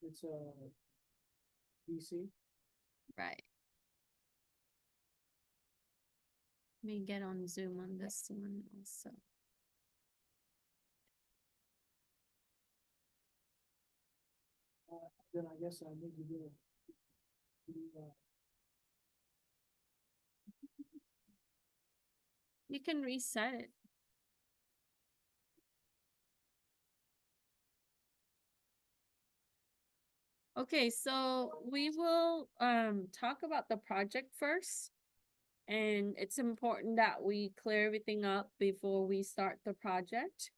It's DC. Right. Let me get on Zoom on this one also. Then I guess I need to do it. You can reset it. Okay, so we will talk about the project first. And it's important that we clear everything up before we start the project.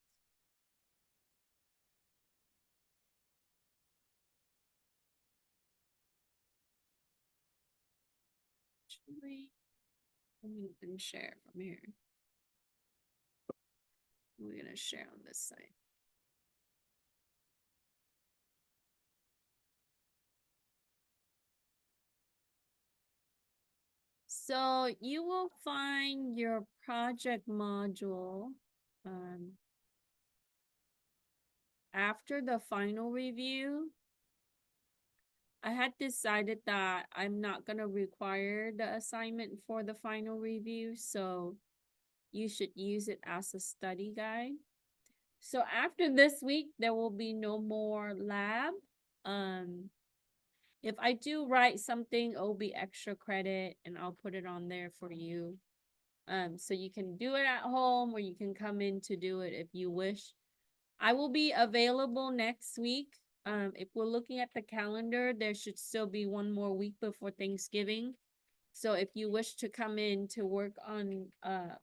Actually, I'm gonna share from here. We're gonna share on this side. So you will find your project module after the final review. I had decided that I'm not gonna require the assignment for the final review, so you should use it as a study guide. So after this week, there will be no more lab. If I do write something, it'll be extra credit and I'll put it on there for you. So you can do it at home or you can come in to do it if you wish. I will be available next week. If we're looking at the calendar, there should still be one more week before Thanksgiving. So if you wish to come in to work on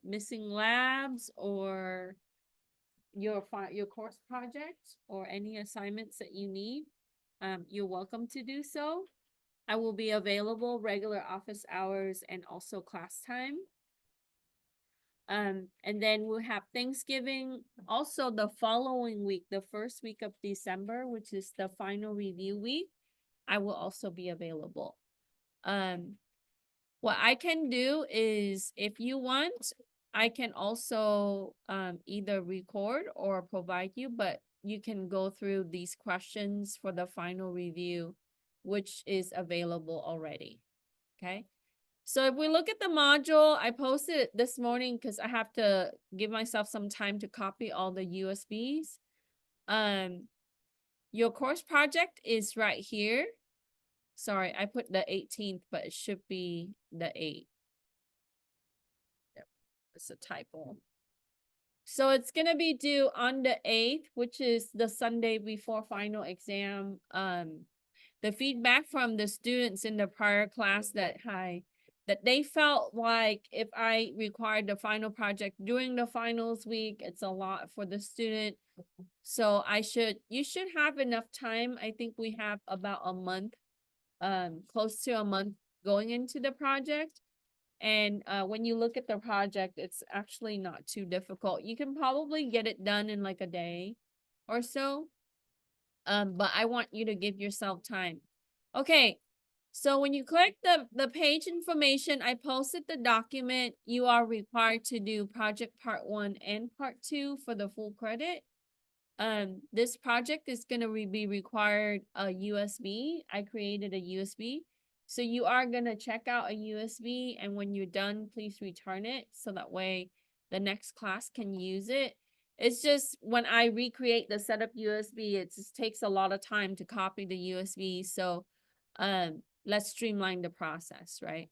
missing labs or your course project or any assignments that you need, you're welcome to do so. I will be available regular office hours and also class time. And then we'll have Thanksgiving also the following week, the first week of December, which is the final review week. I will also be available. What I can do is if you want, I can also either record or provide you, but you can go through these questions for the final review, which is available already. Okay. So if we look at the module, I posted it this morning because I have to give myself some time to copy all the USBs. Your course project is right here. Sorry, I put the 18th, but it should be the 8th. Yep, it's a typo. So it's gonna be due on the 8th, which is the Sunday before final exam. The feedback from the students in the prior class that they felt like if I required the final project during the finals week, it's a lot for the student. So you should have enough time. I think we have about a month, close to a month going into the project. And when you look at the project, it's actually not too difficult. You can probably get it done in like a day or so. But I want you to give yourself time. Okay, so when you click the page information, I posted the document. You are required to do project part 1 and part 2 for the full credit. This project is going to be required a USB. I created a USB. So you are going to check out a USB, and when you're done, please return it so that way the next class can use it. It's just when I recreate the setup USB, it just takes a lot of time to copy the USB. So let's streamline the process, right?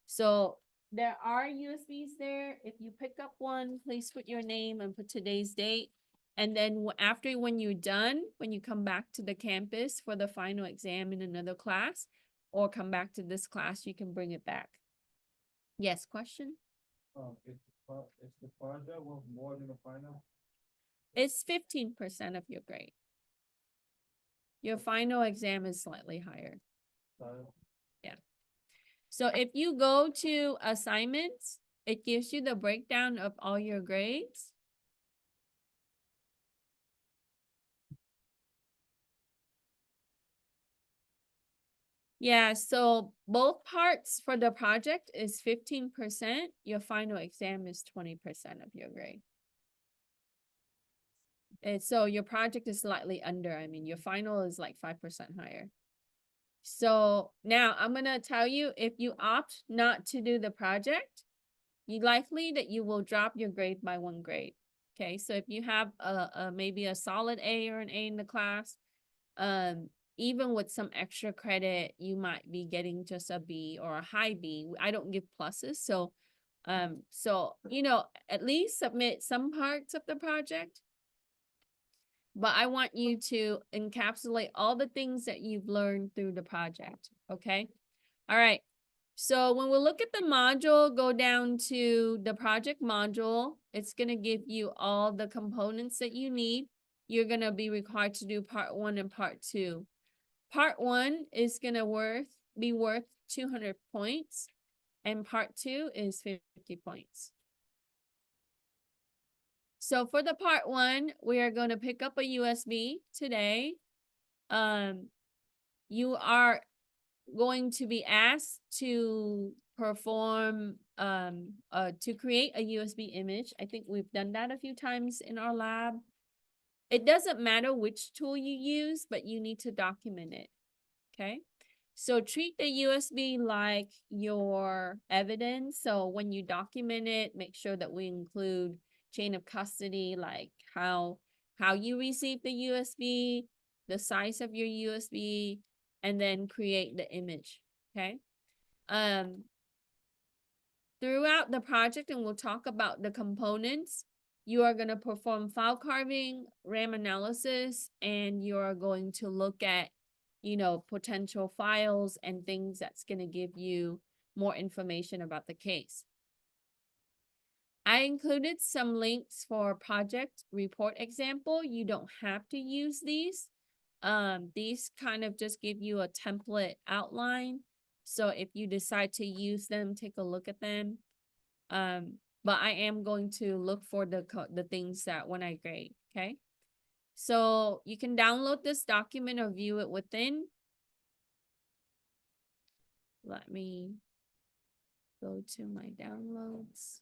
So there are USBs there. If you pick up one, please put your name and put today's date. And then after when you're done, when you come back to the campus for the final exam in another class, or come back to this class, you can bring it back. Yes, question? If the project was more than the final. It's 15% of your grade. Your final exam is slightly higher. Yeah. So if you go to assignments, it gives you the breakdown of all your grades. Yeah, so both parts for the project is 15%. Your final exam is 20% of your grade. And so your project is slightly under. I mean, your final is like 5% higher. So now I'm going to tell you, if you opt not to do the project, you likely that you will drop your grade by 1 grade. Okay, so if you have maybe a solid A or an A in the class, even with some extra credit, you might be getting just a B or a high B. I don't give pluses, so you know, at least submit some parts of the project. But I want you to encapsulate all the things that you've learned through the project, okay? All right. So when we look at the module, go down to the project module. It's going to give you all the components that you need. You're going to be required to do part 1 and part 2. Part 1 is going to be worth 200 points, and part 2 is 50 points. So for the part 1, we are going to pick up a USB today. You are going to be asked to perform to create a USB image. I think we've done that a few times in our lab. It doesn't matter which tool you use, but you need to document it. Okay, so treat the USB like your evidence. So when you document it, make sure that we include chain of custody, like how you receive the USB, the size of your USB, and then create the image. Okay. Throughout the project, and we'll talk about the components, you are going to perform file carving, RAM analysis, and you are going to look at, you know, potential files and things that's going to give you more information about the case. I included some links for project report example. You don't have to use these. These kind of just give you a template outline. So if you decide to use them, take a look at them. But I am going to look for the things that when I grade, okay? So you can download this document or view it within. Let me go to my downloads.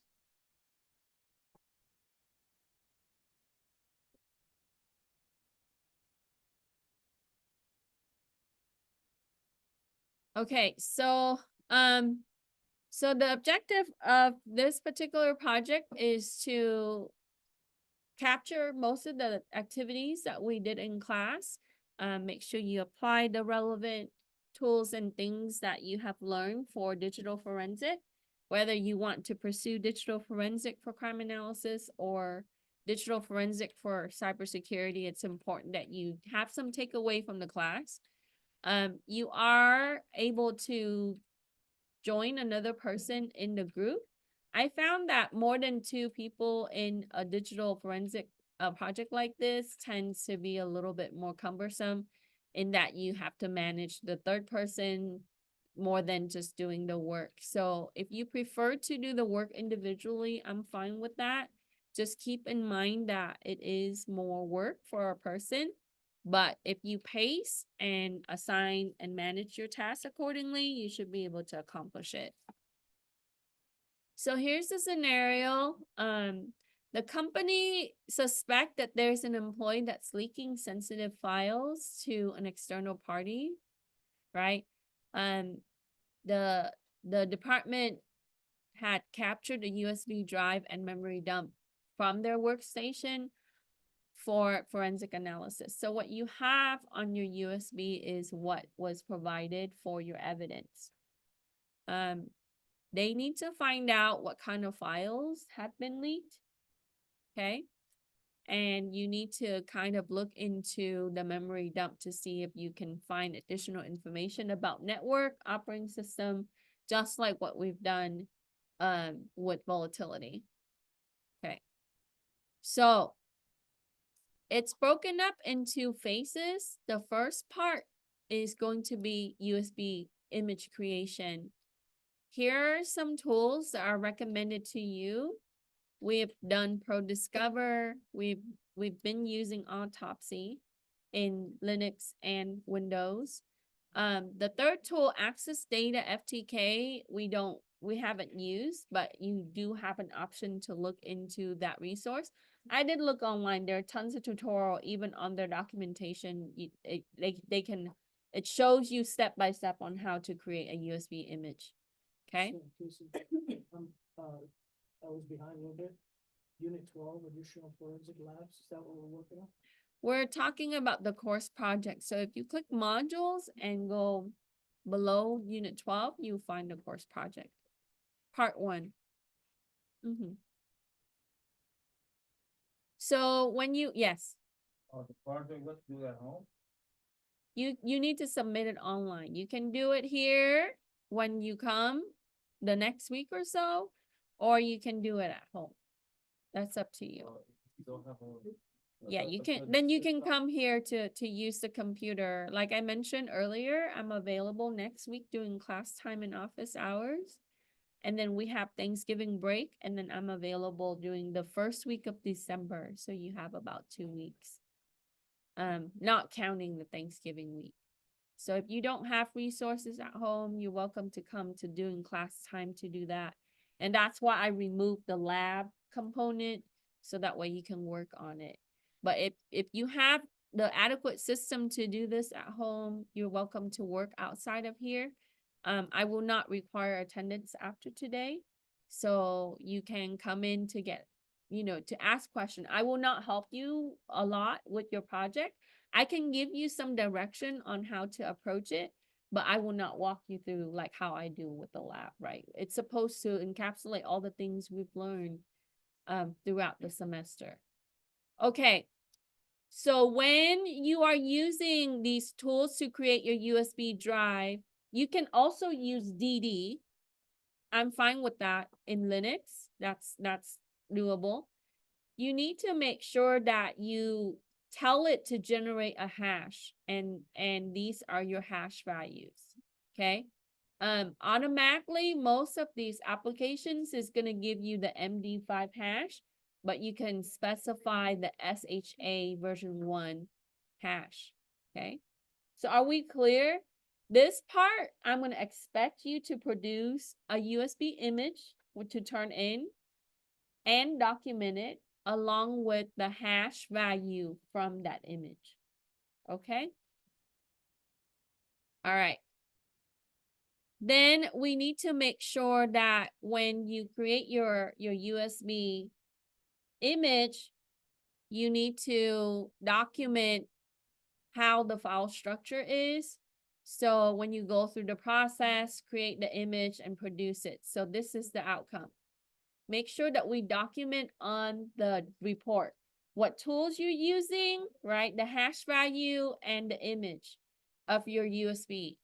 Okay, so the objective of this particular project is to capture most of the activities that we did in class. Make sure you apply the relevant tools and things that you have learned for digital forensic, whether you want to pursue digital forensic for crime analysis or digital forensic for cybersecurity. It's important that you have some takeaway from the class. You are able to join another person in the group. I found that more than 2 people in a digital forensic project like this tends to be a little bit more cumbersome in that you have to manage the third person more than just doing the work. So if you prefer to do the work individually, I'm fine with that. Just keep in mind that it is more work for a person. But if you pace and assign and manage your tasks accordingly, you should be able to accomplish it. So here's the scenario. The company suspect that there's an employee that's leaking sensitive files to an external party, right? The department had captured a USB drive and memory dump from their workstation for forensic analysis. So what you have on your USB is what was provided for your evidence. They need to find out what kind of files have been leaked, okay? And you need to kind of look into the memory dump to see if you can find additional information about network, operating system, just like what we've done with volatility. Okay, so it's broken up into phases. The first part is going to be USB image creation. Here are some tools that are recommended to you. We've done ProDiscover. We've been using Autopsy in Linux and Windows. The third tool, Access Data FTK, we haven't used, but you do have an option to look into that resource. I did look online. There are tons of tutorial, even on their documentation. They can, it shows you step by step on how to create a USB image. Okay. So, Casey, I was behind a little bit. Unit 12, additional forensic labs, is that what we're working on? We're talking about the course project. So if you click modules and go below unit 12, you'll find the course project. Part 1. So when you, yes, The project, let's do at home. you need to submit it online. You can do it here when you come the next week or so, or you can do it at home. That's up to you. If you don't have Yeah, you can, then you can come here to use the computer. Like I mentioned earlier, I'm available next week doing class time and office hours. And then we have Thanksgiving break, and then I'm available during the first week of December. So you have about 2 weeks. Not counting the Thanksgiving week. So if you don't have resources at home, you're welcome to come to doing class time to do that. And that's why I removed the lab component, so that way you can work on it. But if you have the adequate system to do this at home, you're welcome to work outside of here. I will not require attendance after today. So you can come in to get, to ask questions. I will not help you a lot with your project. I can give you some direction on how to approach it, but I will not walk you through like how I do with the lab, right? It's supposed to encapsulate all the things we've learned throughout the semester. Okay. So when you are using these tools to create your USB drive, you can also use DD. I'm fine with that in Linux. That's doable. You need to make sure that you tell it to generate a hash, and these are your hash values. Okay. Automatically, most of these applications is going to give you the MD5 hash, but you can specify the SHA version 1 hash. Okay. So are we clear? This part, I'm going to expect you to produce a USB image to turn in and document it along with the hash value from that image. Okay? All right. Then we need to make sure that when you create your USB image, you need to document how the file structure is. So when you go through the process, create the image and produce it. So this is the outcome. Make sure that we document on the report what tools you're using, right? The hash value and the image of your USB.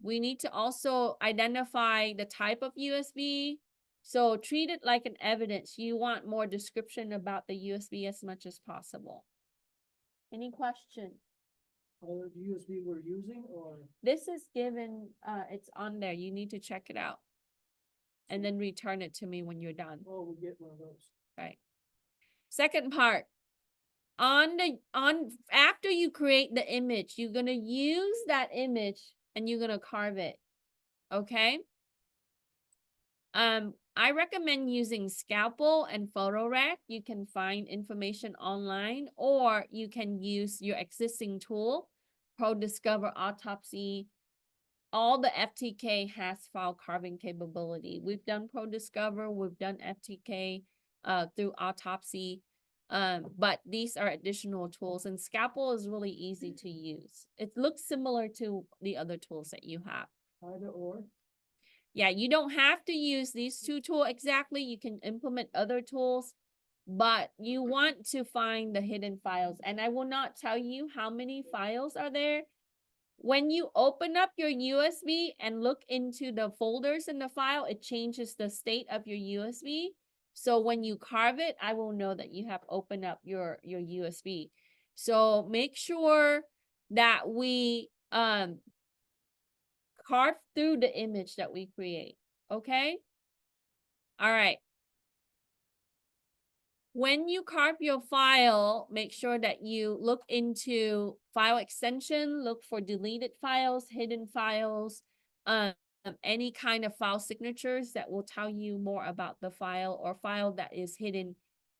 We need to also identify the type of USB. So treat it like an evidence. You want more description about the USB as much as possible. Any question? The USB we're using, or? This is given, it's on there. You need to check it out. And then return it to me when you're done. Oh, we'll get one of those. Right. Second part. After you create the image, you're gonna use that image and you're gonna carve it. Okay. I recommend using Scalpel and PhotoRec. You can find information online, or you can use your existing tool, ProDiscover, Autopsy. All the FTK has file carving capability. We've done ProDiscover, we've done FTK through Autopsy, but these are additional tools, and Scalpel is really easy to use. It looks similar to the other tools that you have. Either or? Yeah, you don't have to use these two tools exactly. You can implement other tools, but you want to find the hidden files. And I will not tell you how many files are there. When you open up your USB and look into the folders in the file, it changes the state of your USB. So when you carve it, I will know that you have opened up your USB. So make sure that we carve through the image that we create. Okay? All right. When you carve your file, make sure that you look into file extension, look for deleted files, hidden files, any kind of file signatures that will tell you more about the file, or file that is hidden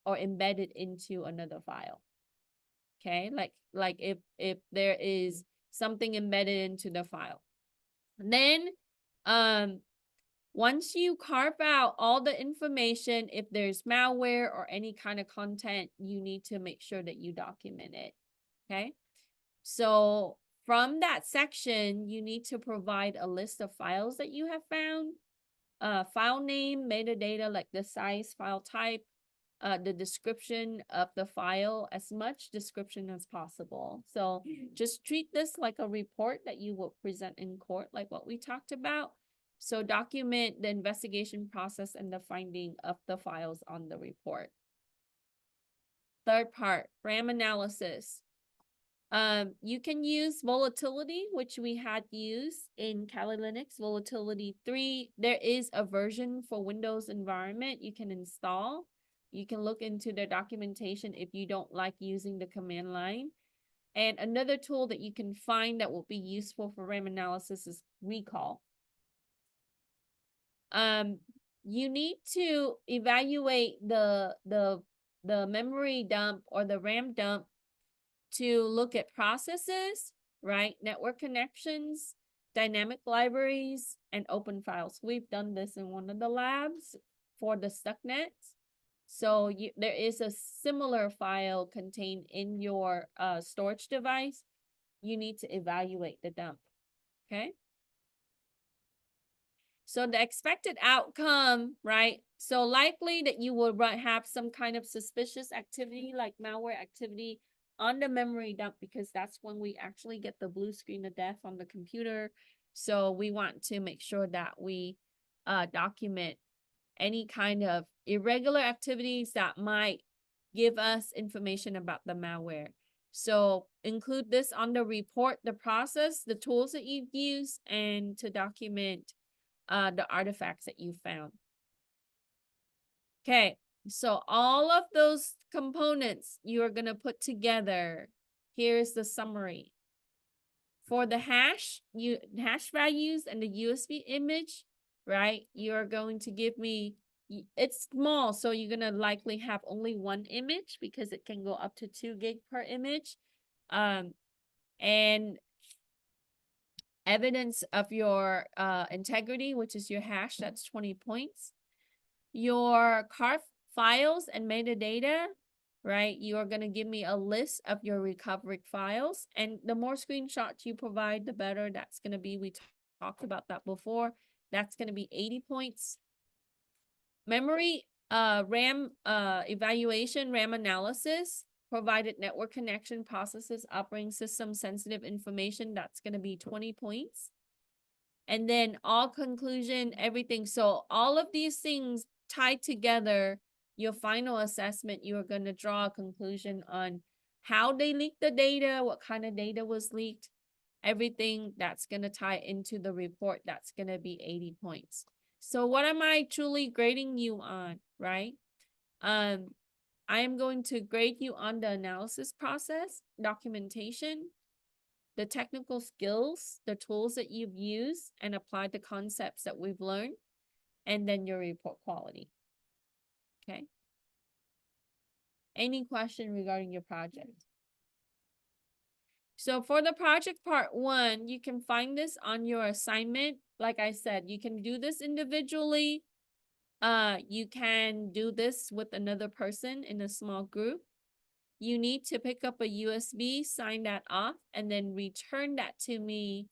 or embedded into another file. Okay, like if there is something embedded into the file. Then once you carve out all the information, if there's malware or any kind of content, you need to make sure that you document it. Okay, so from that section, you need to provide a list of files that you have found, file name, metadata like the size, file type, the description of the file, as much description as possible. So just treat this like a report that you will present in court, like what we talked about. So document the investigation process and the finding of the files on the report. Third part, RAM analysis. You can use volatility, which we had used in Kali Linux, volatility 3. There is a version for Windows environment you can install. You can look into the documentation if you don't like using the command line. And another tool that you can find that will be useful for RAM analysis is recall. You need to evaluate the memory dump or the RAM dump to look at processes, right? Network connections, dynamic libraries, and open files. We've done this in one of the labs for the stucknets. So there is a similar file contained in your storage device. You need to evaluate the dump, okay? So the expected outcome, right? So likely that you will have some kind of suspicious activity like malware activity on the memory dump, because that's when we actually get the blue screen of death on the computer. So we want to make sure that we document any kind of irregular activities that might give us information about the malware. So include this on the report, the process, the tools that you've used, and to document the artifacts that you found. Okay, so all of those components you are going to put together. Here's the summary. For the hash values and the USB image, right? You're going to give me, it's small, so you're going to likely have only one image because it can go up to 2 gig per image. And evidence of your integrity, which is your hash, that's 20 points. Your CARF files and metadata, right? You are going to give me a list of your recovered files. And the more screenshots you provide, the better that's going to be. We talked about that before. That's going to be 80 points. Memory, RAM evaluation, RAM analysis, provided network connection, processes, operating system, sensitive information, that's going to be 20 points. And then all conclusion, everything. So all of these things tied together, your final assessment, you are going to draw a conclusion on how they leaked the data, what kind of data was leaked, everything that's going to tie into the report. That's going to be 80 points. So what am I truly grading you on, right? I am going to grade you on the analysis process, documentation, the technical skills, the tools that you've used and applied the concepts that we've learned, and then your report quality. Okay. Any question regarding your project? So for the project part 1, you can find this on your assignment. Like I said, you can do this individually. You can do this with another person in a small group. You need to pick up a USB, sign that off, and then return that to me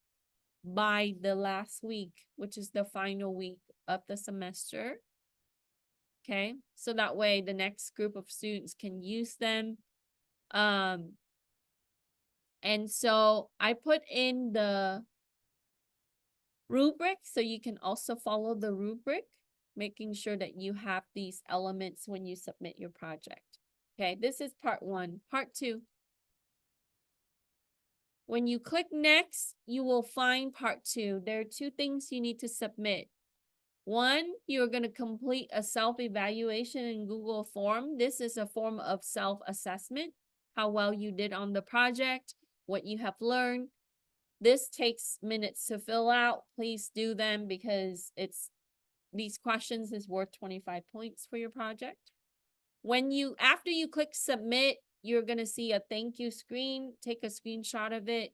by the last week, which is the final week of the semester. Okay, so that way the next group of students can use them. And so I put in the rubric, so you can also follow the rubric, making sure that you have these elements when you submit your project. Okay, this is part 1. Part 2. When you click next, you will find part 2. There are 2 things you need to submit. 1, you're going to complete a self-evaluation in Google form. This is a form of self-assessment, how well you did on the project, what you have learned. This takes minutes to fill out. Please do them because these questions is worth 25 points for your project. after you click submit, you're gonna see a thank you screen. Take a screenshot of it,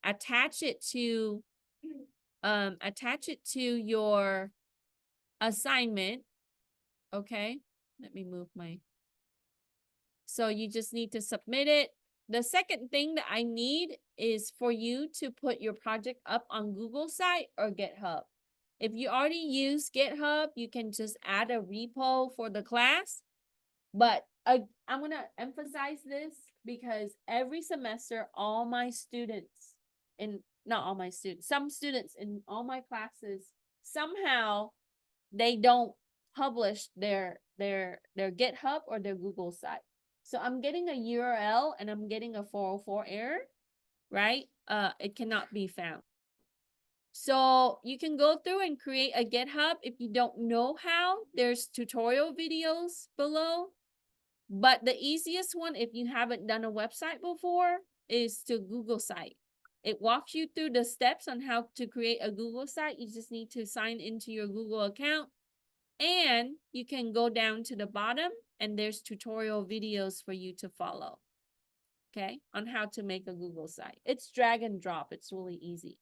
attach it to your assignment. Okay, let me move my. So you just need to submit it. The second thing that I need is for you to put your project up on Google site or GitHub. If you already use GitHub, you can just add a repo for the class. But I'm going to emphasize this because every semester, all my students, and not all my students, some students in all my classes, somehow they don't publish their GitHub or their Google site. So I'm getting a URL and I'm getting a 404 error, right? It cannot be found. So you can go through and create a GitHub. If you don't know how, there's tutorial videos below. But the easiest one, if you haven't done a website before, is to Google site. It walks you through the steps on how to create a Google site. You just need to sign into your Google account. And you can go down to the bottom and there's tutorial videos for you to follow. Okay, on how to make a Google site. It's drag and drop. It's really easy.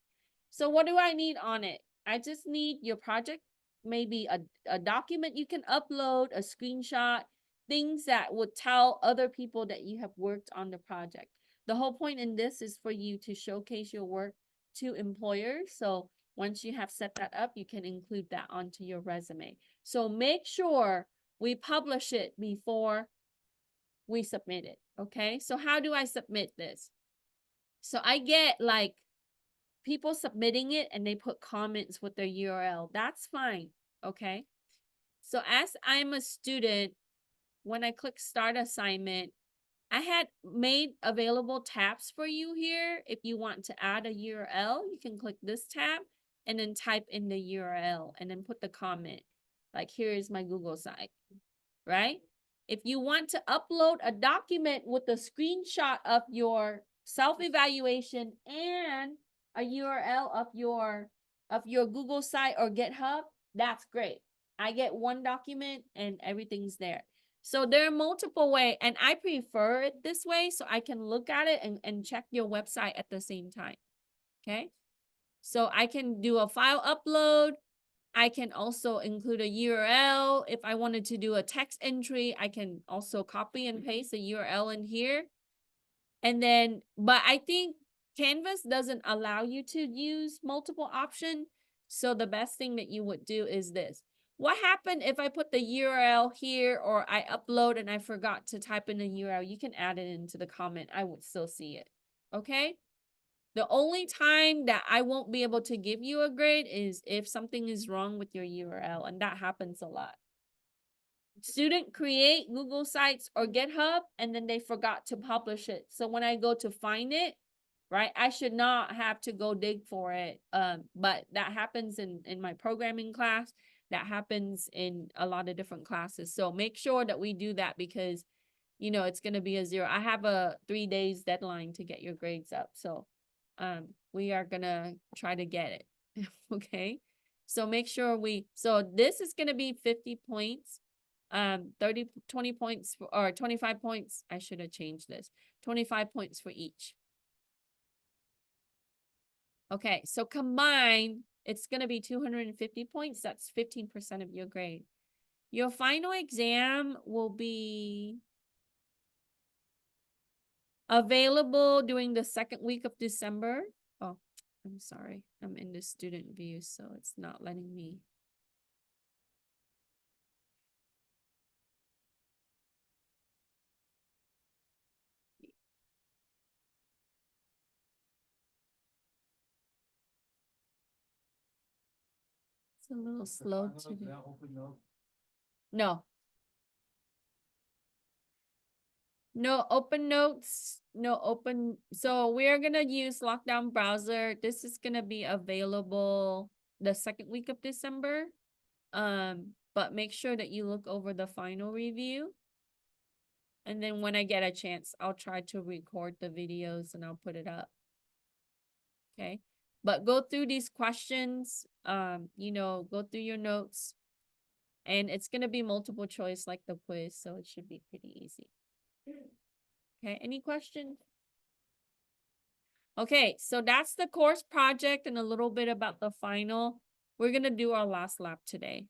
So what do I need on it? I just need your project, maybe a document you can upload, a screenshot, things that would tell other people that you have worked on the project. The whole point in this is for you to showcase your work to employers. So once you have set that up, you can include that onto your resume. So make sure we publish it before we submit it. Okay, so how do I submit this? So I get like people submitting it and they put comments with their URL. That's fine. Okay, so as I'm a student, when I click start assignment, I had made available tabs for you here. If you want to add a URL, you can click this tab and then type in the URL and then put the comment. Like, here is my Google site, right? If you want to upload a document with a screenshot of your self-evaluation and a URL of your Google site or GitHub, that's great. I get one document and everything's there. So there are multiple ways, and I prefer it this way so I can look at it and check your website at the same time. Okay. So I can do a file upload. I can also include a URL. If I wanted to do a text entry, I can also copy and paste the URL in here. And then, but I think Canvas doesn't allow you to use multiple options. So the best thing that you would do is this. What happened if I put the URL here or I upload and I forgot to type in the URL? You can add it into the comment. I would still see it. Okay. The only time that I won't be able to give you a grade is if something is wrong with your URL, and that happens a lot. Student create Google sites or GitHub, and then they forgot to publish it. So when I go to find it, right, I should not have to go dig for it. But that happens in my programming class. That happens in a lot of different classes. So make sure that we do that because, you know, it's going to be a 0. I have a 3 days deadline to get your grades up. So we are gonna try to get it. Okay, so make sure so this is gonna be 50 points, 20 points or 25 points. I should have changed this. 25 points for each. Okay, so combined, it's gonna be 250 points. That's 15% of your grade. Your final exam will be available during the second week of December. Oh, I'm sorry. I'm in the student view, so it's not letting me. It's a little slow today. No. No open notes, no open. So we're going to use Lockdown Browser. This is going to be available the second week of December. But make sure that you look over the final review. And then when I get a chance, I'll try to record the videos and I'll put it up. Okay. But go through these questions, you know, go through your notes. And it's gonna be multiple choice like the quiz, so it should be pretty easy. Okay, any questions? Okay, so that's the course project and a little bit about the final. We're gonna do our last lab today,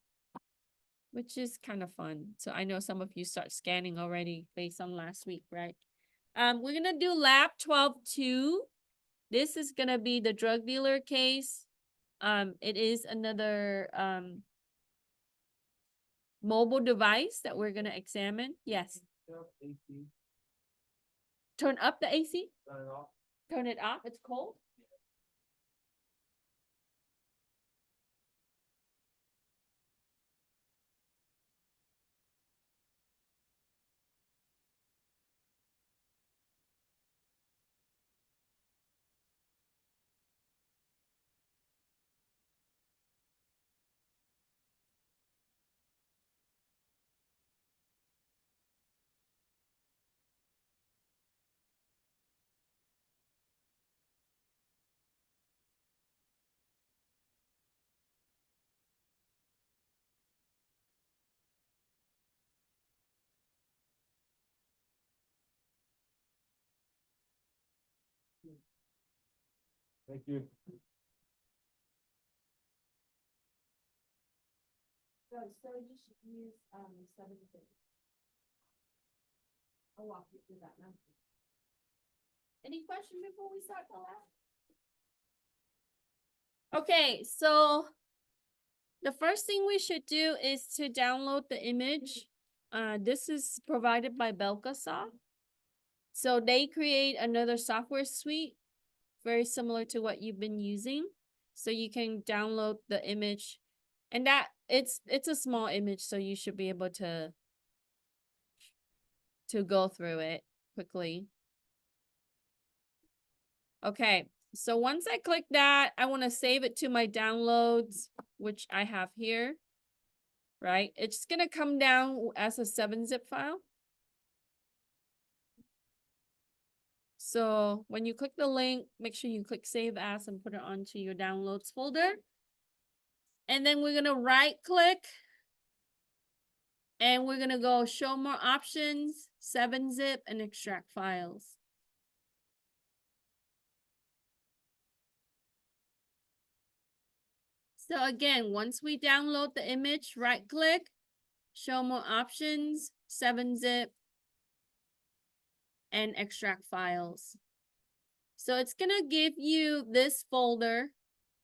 which is kind of fun. So I know some of you start scanning already based on last week, right? We're gonna do lab 12-2. This is gonna be the drug dealer case. It is another mobile device that we're gonna examine. Yes. AC, Turn up the AC. turn it off. Turn it off. It's cold. Thank you. So you should use 7 things. I'll walk you through that now. Any question before we start the lab? Okay, so the first thing we should do is to download the image. This is provided by Belkasoft. So they create another software suite very similar to what you've been using. So you can download the image, and that it's a small image, so you should be able to go through it quickly. Okay, so once I click that, I want to save it to my downloads, which I have here, right? It's gonna come down as a 7-zip file. So when you click the link, make sure you click Save As and put it onto your downloads folder. And then we're gonna right click and we're gonna go Show More Options, 7-zip, and Extract Files. So again, once we download the image, right click, Show More Options, 7-zip, and Extract Files. So it's gonna give you this folder,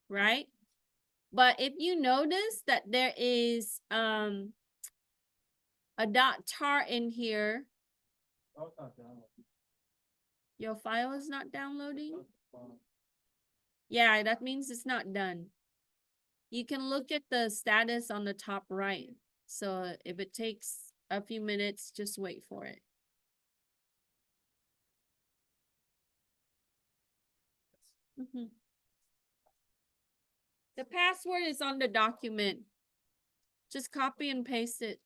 right? But if you notice that there is a .tar in here, Oh, it's not down. your file is not downloading. That's fine. Yeah, that means it's not done. You can look at the status on the top right. So if it takes a few minutes, just wait for it. The password is on the document. Just copy and paste it.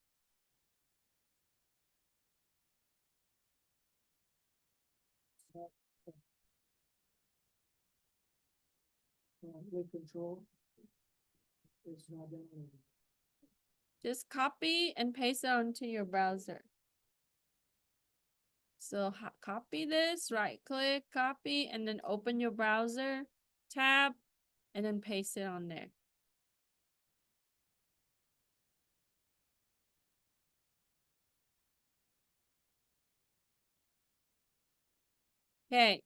With control. It's not downloading. Just copy and paste it onto your browser. So copy this, right click, copy, and then open your browser tab, and then paste it on there. Okay.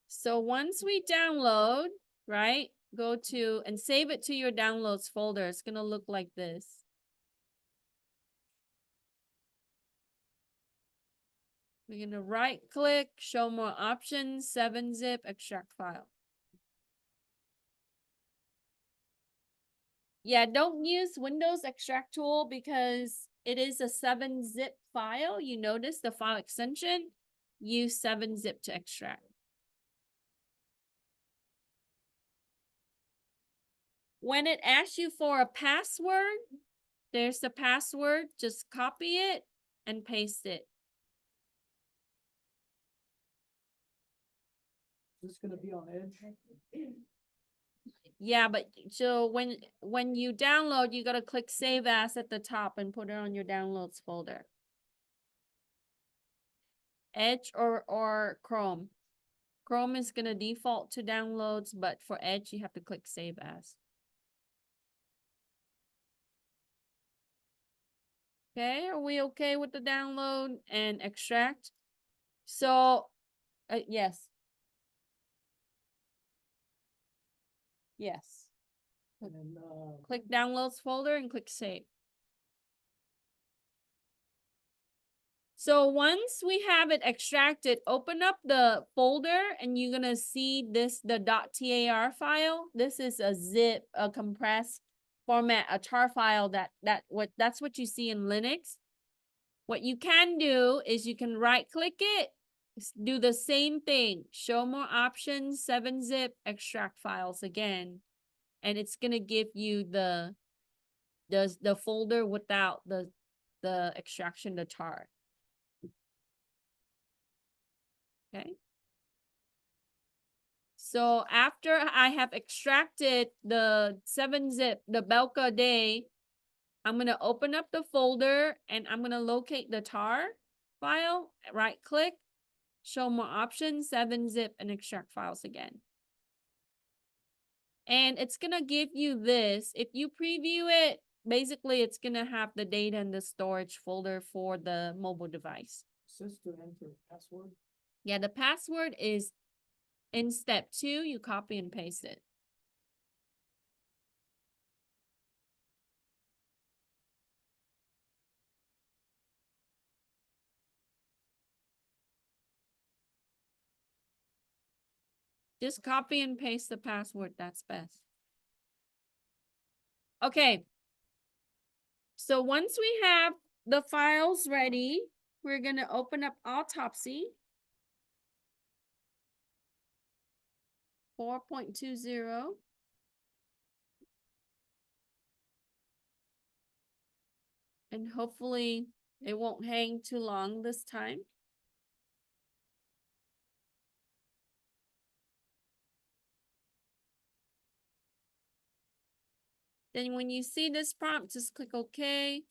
So once we download, right, go to and save it to your downloads folder. It's gonna look like this. We're gonna right click, show more options, 7-zip, extract file. Yeah, don't use Windows extract tool because it is a 7-zip file. You notice the file extension, use 7-zip to extract. When it asks you for a password, there's the password, just copy it and paste it. Is this gonna be on Edge? Yeah, but so when you download, you gotta click Save As at the top and put it on your downloads folder. Edge or Chrome. Chrome is gonna default to downloads, but for Edge, you have to click Save As. Okay, are we okay with the download and extract? So, yes. Yes. And then, Click Downloads folder and click Save. So once we have it extracted, open up the folder and you're gonna see this, the .tar file. This is a zip, a compressed format, a tar file that's what you see in Linux. What you can do is you can right click it, do the same thing, show more options, 7-zip, extract files again. And it's gonna give you the folder without the extraction, the tar. Okay. So after I have extracted the 7-zip, the Belka day, I'm gonna open up the folder and I'm gonna locate the tar file, right click, show more options, 7-zip, and extract files again. And it's gonna give you this. If you preview it, basically it's gonna have the data in the storage folder for the mobile device. says to enter password. Yeah, the password is in step 2, you copy and paste it. Just copy and paste the password, that's best. Okay. So once we have the files ready, we're gonna open up Autopsy 4.20. And hopefully it won't hang too long this time. Then when you see this prompt, just click OK.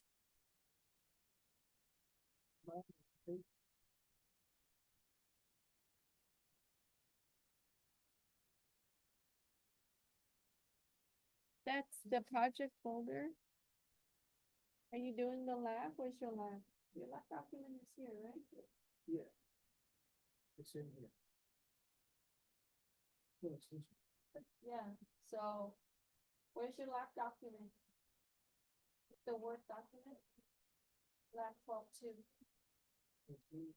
That's the project folder. Are you doing the lab? Where's your lab? Your lab document is here, right? Yeah. It's in here. No, it's this one. Yeah, so where's your lab document? The Word document? Lab 12.2. Okay,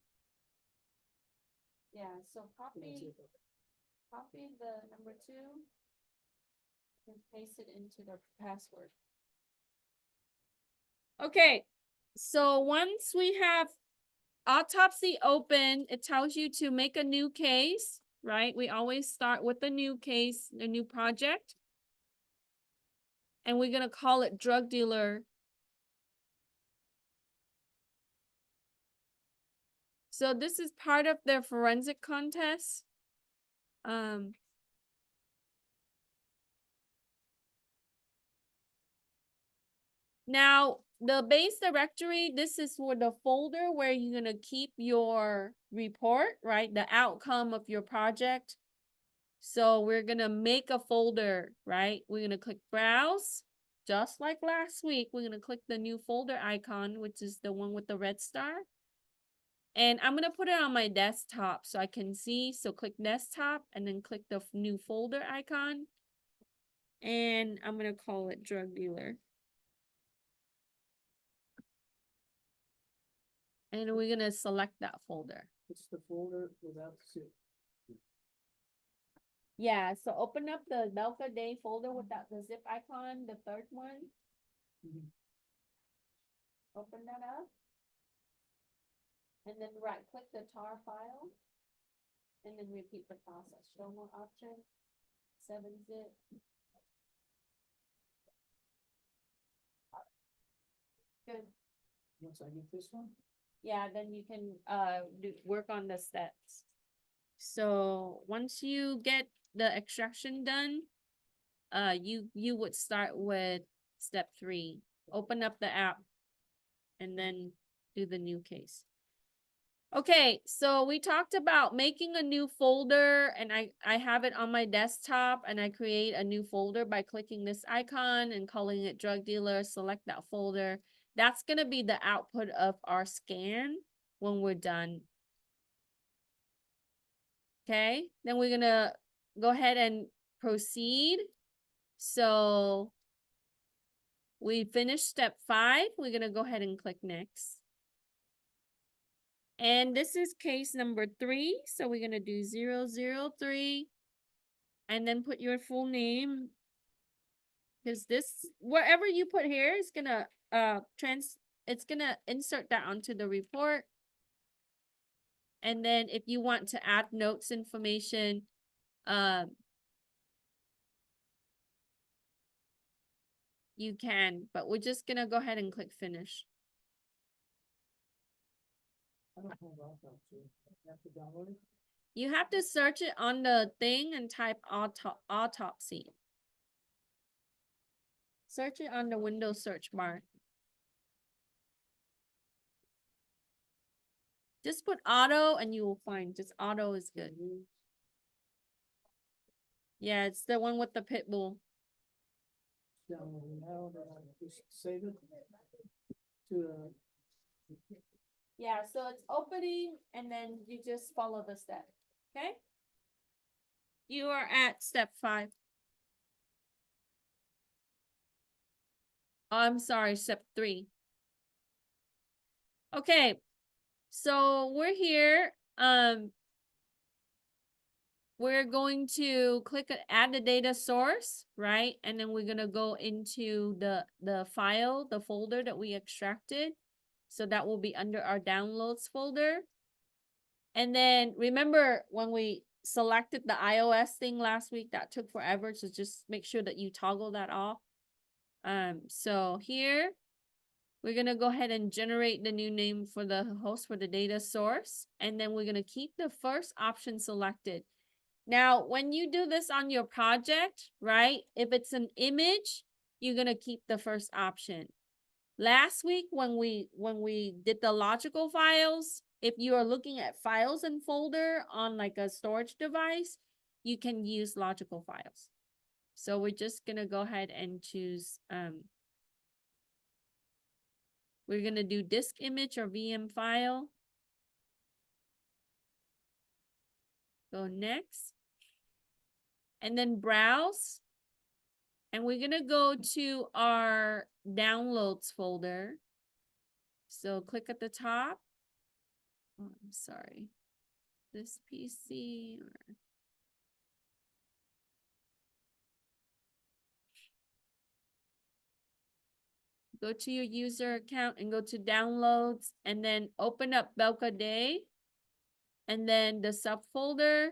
Yeah, so that's copy it. the number 2 and paste it into the password. Okay, so once we have Autopsy open, it tells you to make a new case, right? We always start with a new case, a new project. And we're gonna call it drug dealer. So this is part of their forensic contest. Now, the base directory, this is for the folder where you're gonna keep your report, right? The outcome of your project. So we're gonna make a folder, right? We're gonna click browse. Just like last week, we're gonna click the new folder icon, which is the one with the red star. And I'm gonna put it on my desktop so I can see. So click desktop and then click the new folder icon. And I'm gonna call it drug dealer. And we're gonna select that folder. It's the folder without zip. Yeah, so open up the Belka Day folder without the zip icon, the third one. Mhm. Open that up. And then right click the tar file. And then repeat the process. Show more option. 7-zip. Good. Once I get this one, Yeah, then you can work on the steps. So once you get the extraction done, you would start with step 3. Open up the app and then do the new case. Okay, so we talked about making a new folder, and I have it on my desktop, and I create a new folder by clicking this icon and calling it drug dealer, select that folder. That's gonna be the output of our scan when we're done. Okay, then we're gonna go ahead and proceed. So we finished step 5. We're gonna go ahead and click next. And this is case number 3. So we're gonna do 003 and then put your full name. Because this, wherever you put here is gonna it's gonna insert that onto the report. And then if you want to add notes information, you can, but we're just gonna go ahead and click finish. I don't have Autopsy. I have to download it. You have to search it on the thing and type autopsy. Search it on the Windows search bar. Just put auto and you will find, just auto is good. Yeah, it's the one with the pit bull. Download it now, then I just save it to, Yeah, so it's opening and then you just follow the step, okay? You are at step 5. Oh, I'm sorry, step 3. Okay, so we're here. We're going to click add the data source, right? And then we're gonna go into the file, the folder that we extracted. So that will be under our downloads folder. And then remember when we selected the iOS thing last week, that took forever. So just make sure that you toggle that off. So here, we're gonna go ahead and generate the new name for the host for the data source. And then we're gonna keep the first option selected. Now, when you do this on your project, right? If it's an image, you're gonna keep the first option. Last week, when we did the logical files, if you are looking at files and folder on like a storage device, you can use logical files. So we're just gonna go ahead and choose, we're gonna do disk image or VM file. Go next. And then browse. And we're gonna go to our downloads folder. So click at the top. Oh, I'm sorry. This PC or go to your user account and go to downloads and then open up Belka Day and then the subfolder,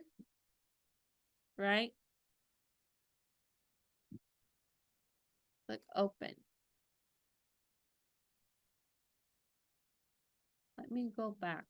right? Click open. Let me go back.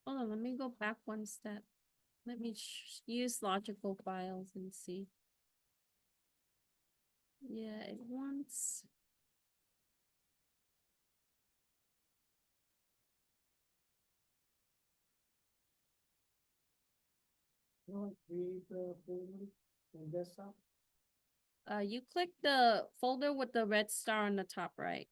Hold on, let me go back one step. Let me use logical files and see. Yeah, it wants. create the folder. in desktop? You click the folder with the red star on the top right.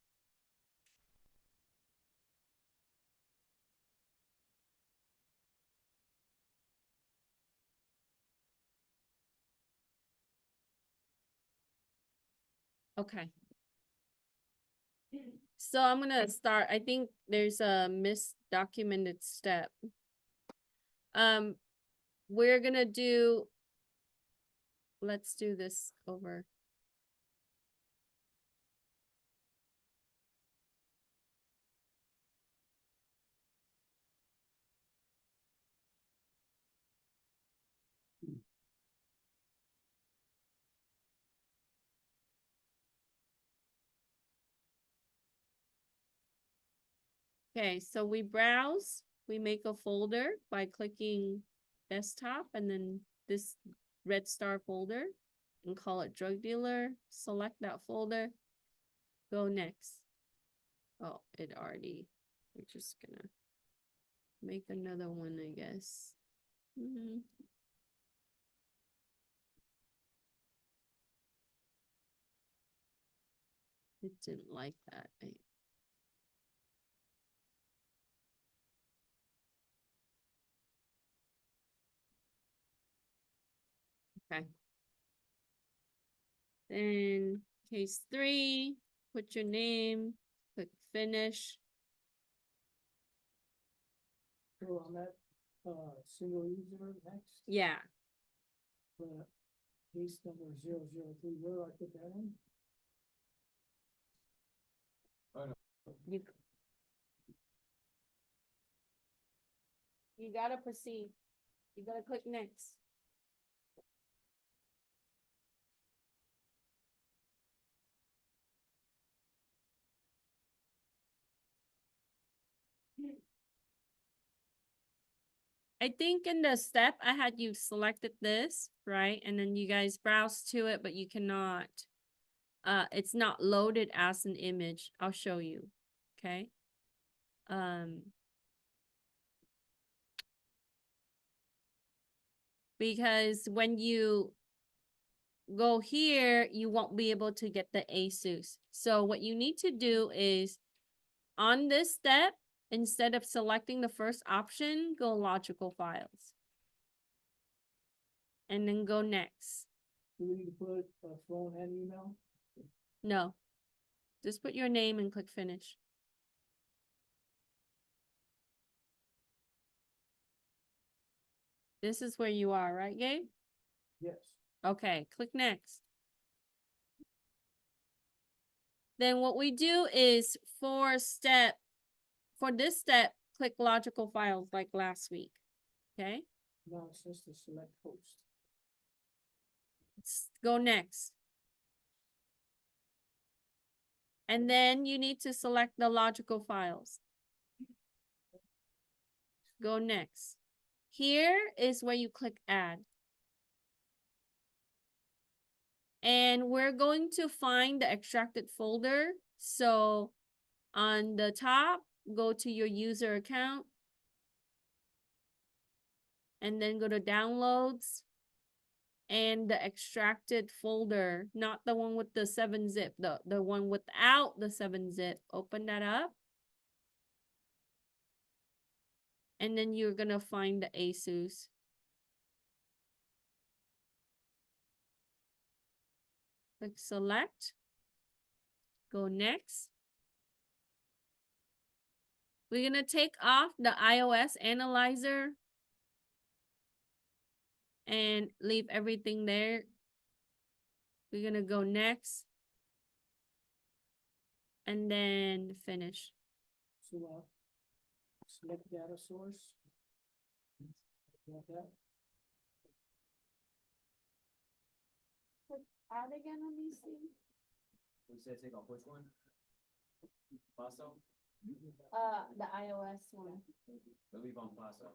Okay. So I'm gonna start, I think there's a misdocumented step. We're gonna do, let's do this over. Okay, so we browse, we make a folder by clicking desktop and then this red star folder and call it drug dealer, select that folder, go next. Oh, it already, we're just gonna make another one, I guess. It didn't like that. Okay. Then case 3, put your name, click finish. Go on that, single user next, Yeah, case number 003, where do I put that in? you. You gotta proceed. You gotta click next. I think in the step I had you selected this, right? And then you guys browse to it, but you cannot, it's not loaded as an image. I'll show you. Okay. Because when you go here, you won't be able to get the ASUS. So what you need to do is on this step, instead of selecting the first option, go logical files. And then go next. Do we need to put a phone and email? No. Just put your name and click finish. This is where you are, right, Gabe? Yes. Okay, click next. Then what we do is for this step, click logical files like last week. Okay? Now it's just to select host. Go next. And then you need to select the logical files. Go next. Here is where you click add. And we're going to find the extracted folder. So on the top, go to your user account. And then go to downloads. And the extracted folder, not the one with the 7-zip, the one without the 7-zip. Open that up. And then you're gonna find the ASUS. Click select. Go next. We're gonna take off the iOS analyzer and leave everything there. We're gonna go next. And then finish. So, select data source. Got that? Click add again on these things. We said take off which one? Plaso? The iOS one. We'll leave on Plaso.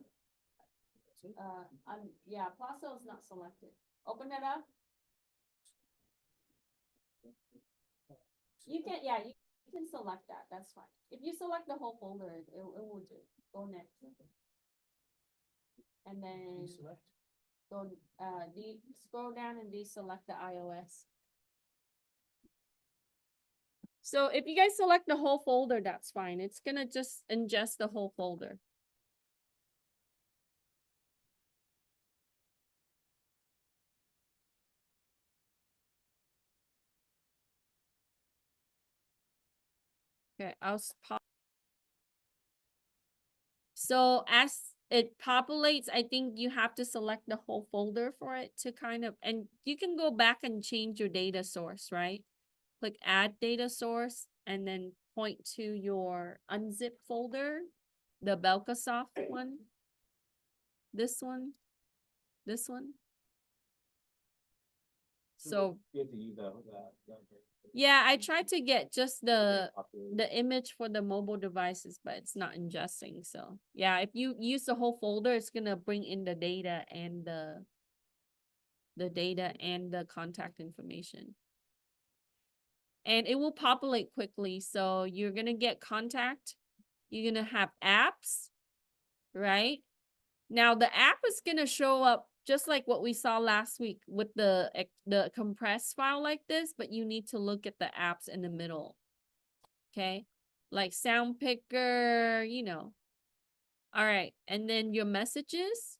Yeah, Plaso is not selected. Open it up. You can, yeah, you can select that. That's fine. If you select the whole folder, it will do. Go next. And then Deselect. Go, scroll down and deselect the iOS. So if you guys select the whole folder, that's fine. It's gonna just ingest the whole folder. Okay, so as it populates, I think you have to select the whole folder for it to kind of, and you can go back and change your data source, right? Click add data source and then point to your unzip folder, the Belkasoft one. This one, this one. So You have to use that. yeah, I tried to get just the image for the mobile devices, but it's not ingesting. So yeah, if you use the whole folder, it's gonna bring in the data and the contact information. And it will populate quickly. So you're gonna get contact, you're gonna have apps, right? Now the app is gonna show up just like what we saw last week with the compressed file like this, but you need to look at the apps in the middle. Okay, like sound picker, you know. All right, and then your messages.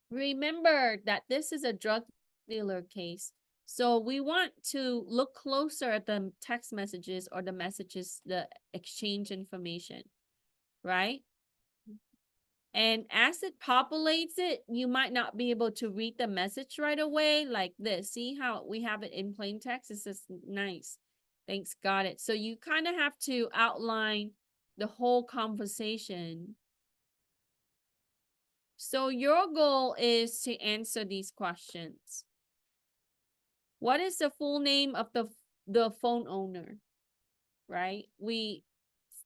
Remember that this is a drug dealer case. So we want to look closer at the text messages or the messages, the exchange information, right? And as it populates it, you might not be able to read the message right away like this. See how we have it in plain text? It's just nice. Thanks, got it. So you kind of have to outline the whole conversation. So your goal is to answer these questions. What is the full name of the phone owner? Right?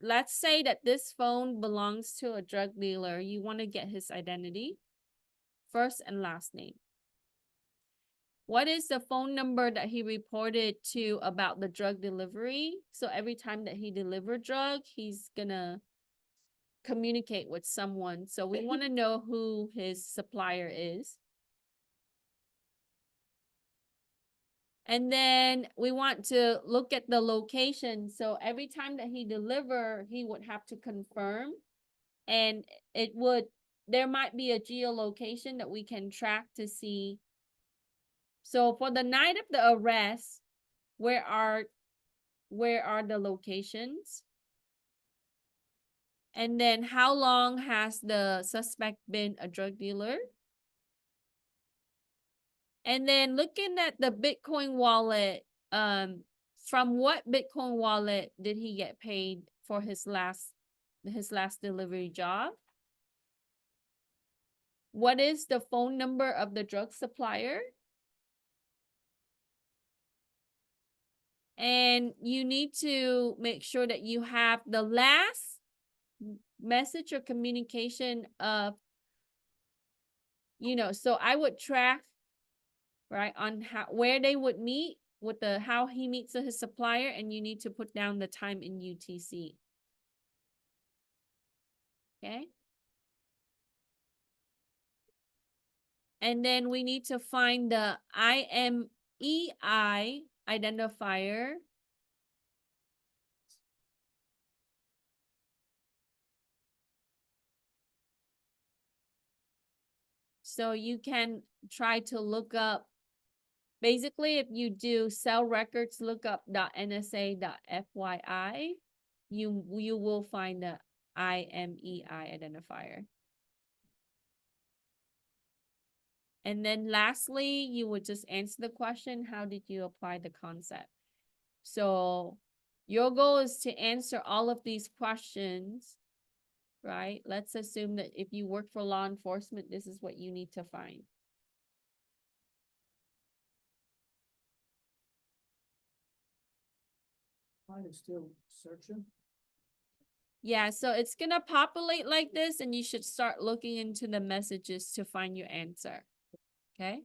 Let's say that this phone belongs to a drug dealer. You want to get his identity, first and last name. What is the phone number that he reported to about the drug delivery? So every time that he delivered drug, he's gonna communicate with someone. So we want to know who his supplier is. And then we want to look at the location. So every time that he deliver, he would have to confirm. And there might be a geolocation that we can track to see. So for the night of the arrest, where are the locations? And then how long has the suspect been a drug dealer? And then looking at the Bitcoin wallet, from what Bitcoin wallet did he get paid for his last delivery job? What is the phone number of the drug supplier? And you need to make sure that you have the last message or communication of, so I would track, right, on where they would meet with how he meets with his supplier, and you need to put down the time in UTC. Okay. And then we need to find the IMEI identifier. So you can try to look up, basically if you do cell records lookup.nsa.fyi, you will find the IMEI identifier. And then lastly, you would just answer the question, how did you apply the concept? So your goal is to answer all of these questions, right? Let's assume that if you work for law enforcement, this is what you need to find. Mine is still searching. Yeah, so it's gonna populate like this, and you should start looking into the messages to find your answer. Okay?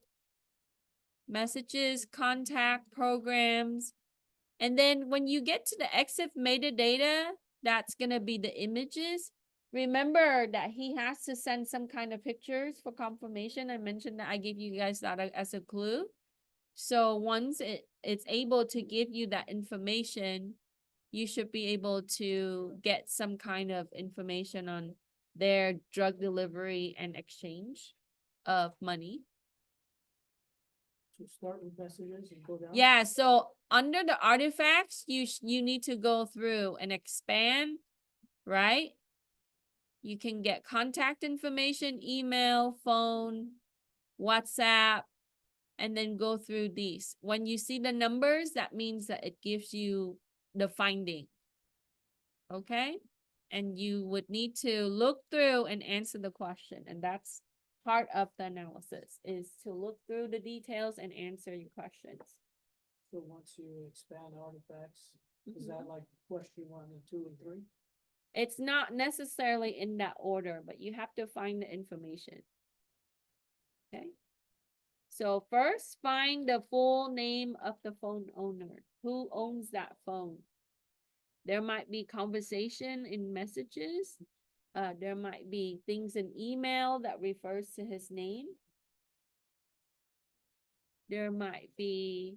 Messages, contact, programs. And then when you get to the EXIF metadata, that's gonna be the images. remember that he has to send some kind of pictures for confirmation. I mentioned that I gave you guys that as a clue. So once it's able to give you that information, you should be able to get some kind of information on their drug delivery and exchange of money. So start with messages and go down. Yeah, so under the artifacts, you need to go through and expand, right? You can get contact information, email, phone, WhatsApp, and then go through these. When you see the numbers, that means that it gives you the finding. Okay? And you would need to look through and answer the question. And that's part of the analysis, is to look through the details and answer your questions. So once you expand artifacts, is that like question 1 and 2 and 3? It's not necessarily in that order, but you have to find the information. Okay? So first, find the full name of the phone owner. Who owns that phone? There might be conversation in messages. There might be things in email that refers to his name. There might be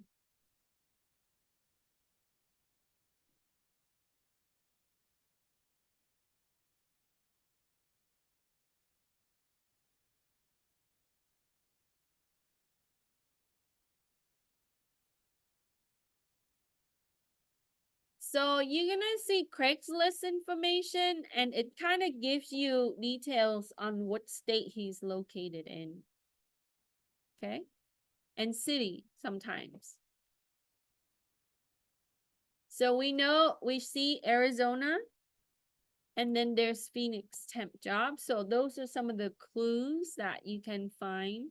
so you're gonna see Craigslist information, and it kind of gives you details on what state he's located in. Okay? And city sometimes. So we see Arizona, and then there's Phoenix temp job. So those are some of the clues that you can find.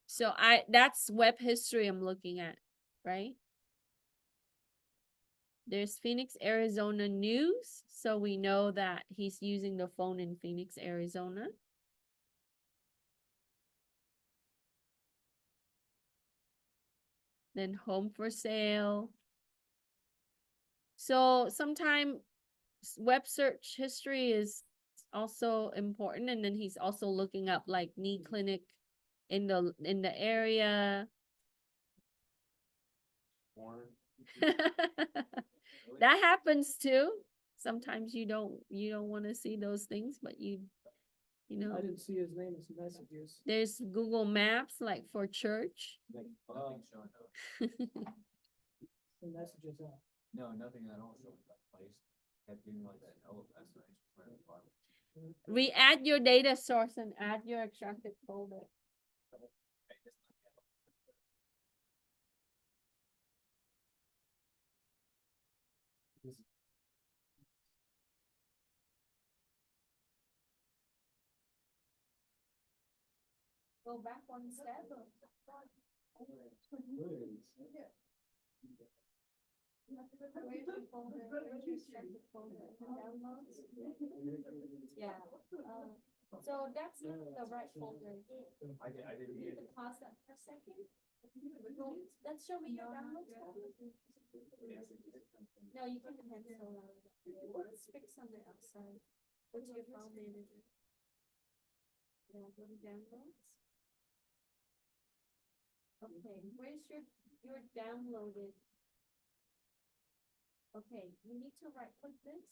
So that's web history I'm looking at, right? There's Phoenix, Arizona news. So we know that he's using the phone in Phoenix, Arizona. Then home for sale. So sometimes web search history is also important. And then he's also looking up like knee clinic in the area. Porn. That happens too. Sometimes you don't want to see those things, but you know. I didn't see his name as messages. There's Google Maps, like for church. Nothing showing up. The messages on. No, nothing at all showing that place. Had been like that. Oh, that's nice. Re-add your data source and add your extracted folder. Go back one step. Where's your folder? Where's your extracted folder? Downloads? Yeah. So that's not the right folder. I didn't You can pause that for a second. Let's show me your downloads folder. No, you can cancel. Let's fix on the outside. What's your file manager? Yeah, go to downloads. Okay, where's your downloaded? Okay, you need to right click this.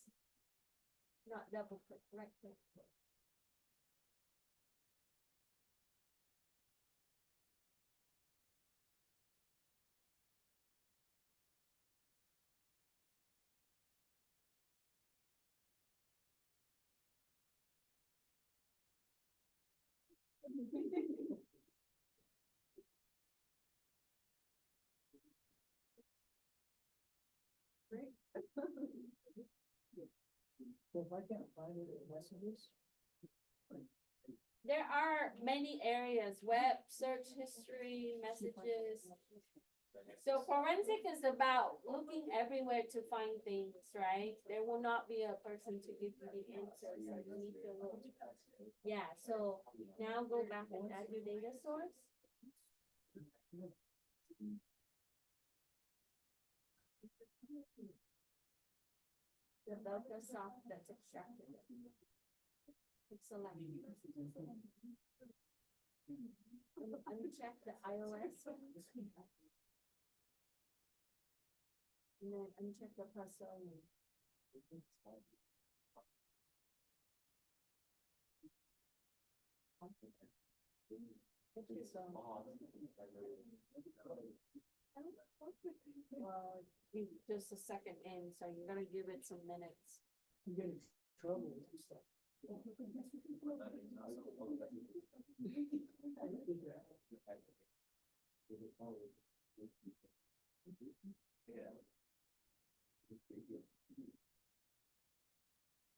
Not double click, right click. So if I can't find it in messages, There are many areas, web, search history, messages. So forensic is about looking everywhere to find things, right? There will not be a person to give you the answer, so you need to look. Yeah, so now go back and add your data source. The Delta soft that's extracted. It's selected. Uncheck the iOS. And then uncheck the persona. Well, just a second in, so you're gonna give it some minutes. You get in trouble with this stuff.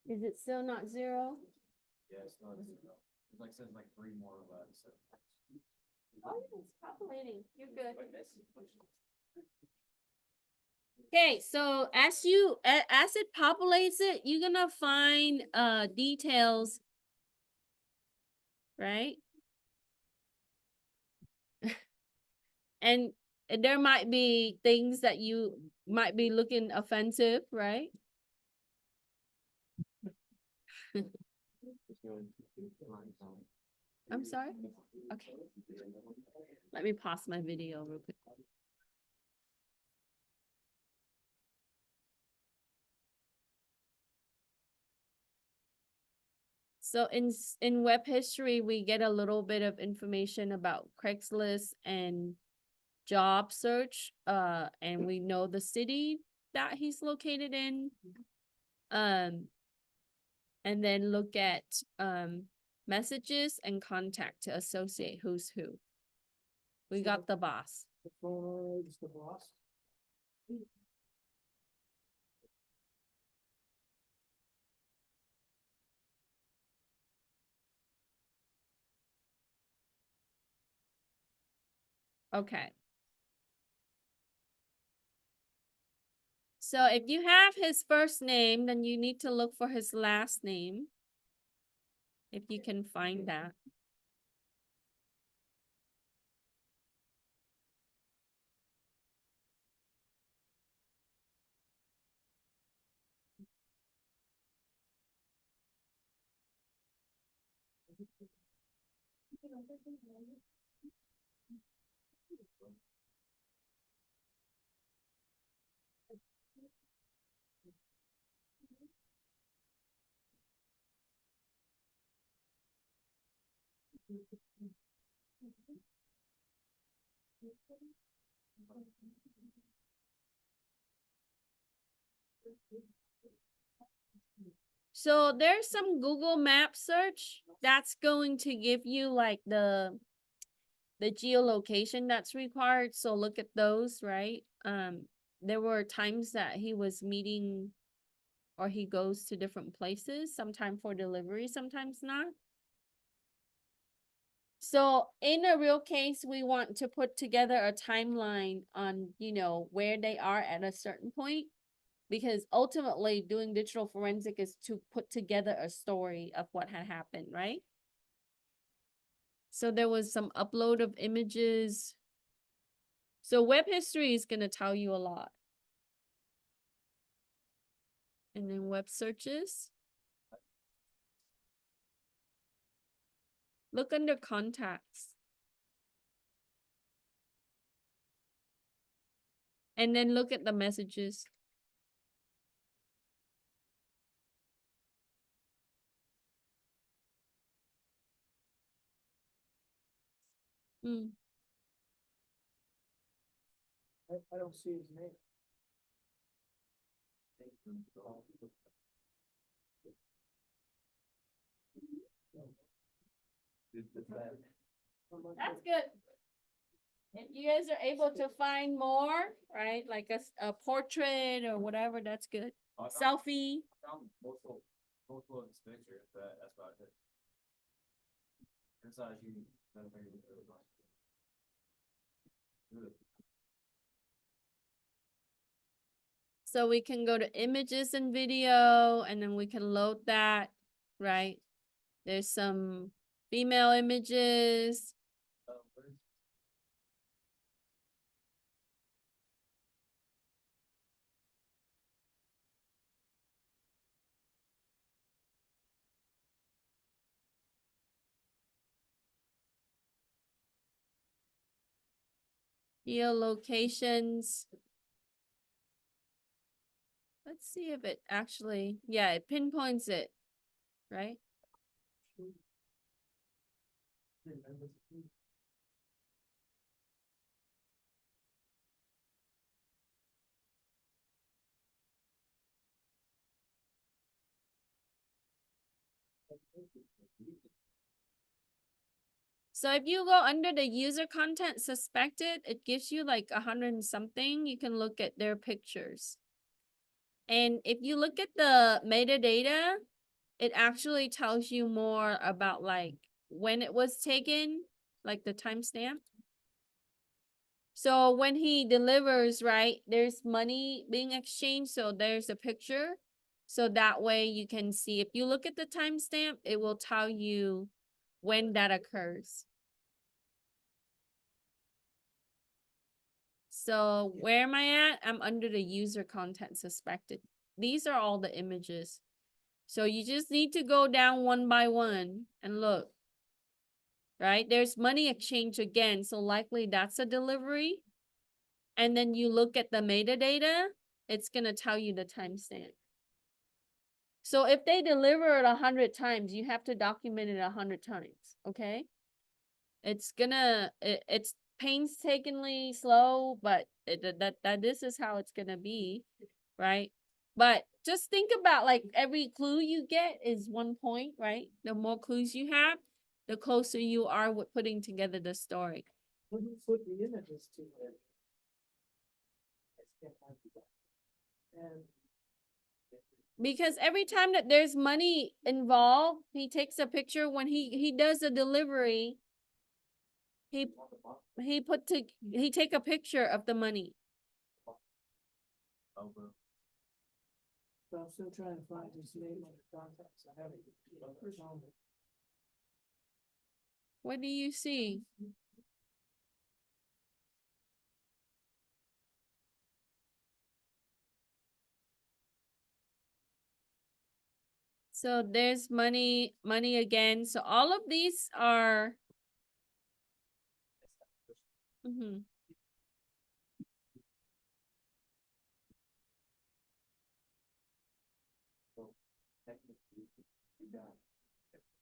Is it still not zero? Yeah, it's not, it's like, says like 3 more or less, so. Oh, yeah, it's populating. You're good. Okay, so as as it populates it, you're gonna find details, right? And there might be things that you might be looking offensive, right? I'm sorry? Okay. Let me pause my video real quick. So in web history, we get a little bit of information about Craigslist and job search, and we know the city that he's located in. And then look at messages and contact to associate who's who. We got the boss. The phone is the boss. Okay. So if you have his first name, then you need to look for his last name. If you can find that. So there's some Google Map search that's going to give you like the geolocation that's required. So look at those, right? There were times that he was meeting or he goes to different places, sometimes for delivery, sometimes not. So in a real case, we want to put together a timeline on, you know, where they are at a certain point. Because ultimately doing digital forensic is to put together a story of what had happened, right? So there was some upload of images. So web history is going to tell you a lot. And then web searches. Look under contacts. And then look at the messages. Mm. I don't see his name. That's good. If you guys are able to find more, right? Like a portrait or whatever, that's good. Selfie. I found multiple of his pictures, but that's about it. Inside you, that very good. So we can go to images and video, and then we can load that, right? There's some female images. Geo-locations. Let's see if it actually, yeah, it pinpoints it, right? So if you go under the user content suspected, it gives you like 100 and something. You can look at their pictures. And if you look at the metadata, it actually tells you more about like when it was taken, like the timestamp. So when he delivers, right, there's money being exchanged. So there's a picture. So that way you can see, if you look at the timestamp, it will tell you when that occurs. So where am I at? I'm under the user content suspected. These are all the images. So you just need to go down one by one and look. Right? There's money exchange again. So likely that's a delivery. And then you look at the metadata, it's going to tell you the timestamp. So if they deliver it 100 times, you have to document it 100 times. Okay? It's painstakingly slow, but this is how it's gonna be, right? But just think about like every clue you get is 1 point, right? The more clues you have, the closer you are with putting together the story. When you put the images to it. And Because every time that there's money involved, he takes a picture. When he does a delivery, he take a picture of the money. Over. so I'm still trying to find his name on the contacts. I haven't found it. What do you see? So there's money again. So all of these are. Mhm. So technically, you got,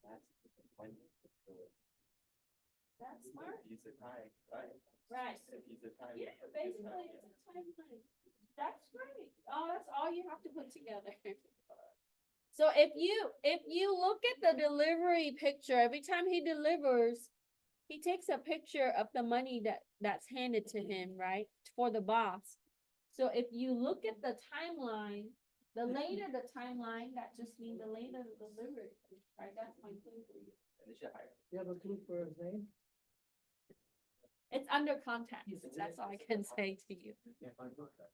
that's the point. That's smart. Use the time, right? Right. If use the time. Yeah, basically it's a timeline. That's great. Oh, that's all you have to put together. So if you look at the delivery picture, every time he delivers, he takes a picture of the money that's handed to him, right? For the boss. So if you look at the timeline, the later the timeline, that just means the later the delivery, right? That's my clue for you. And they should hire. You have a clue for his name? It's under context. That's all I can say to you. Can't find contact.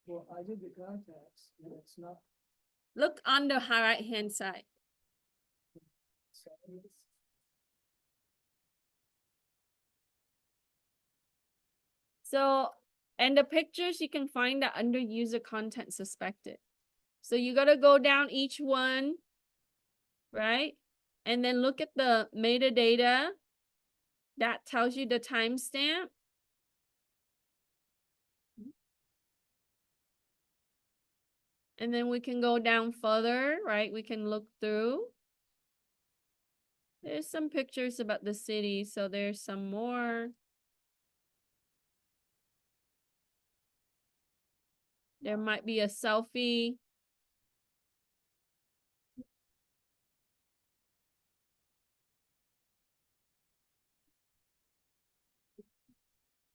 Well, I did the contacts and it's not. Look on the right hand side. So, and the pictures you can find that under user content suspected. So you gotta go down each one, right? And then look at the metadata that tells you the timestamp. And then we can go down further, right? We can look through. There's some pictures about the city, so there's some more. There might be a selfie.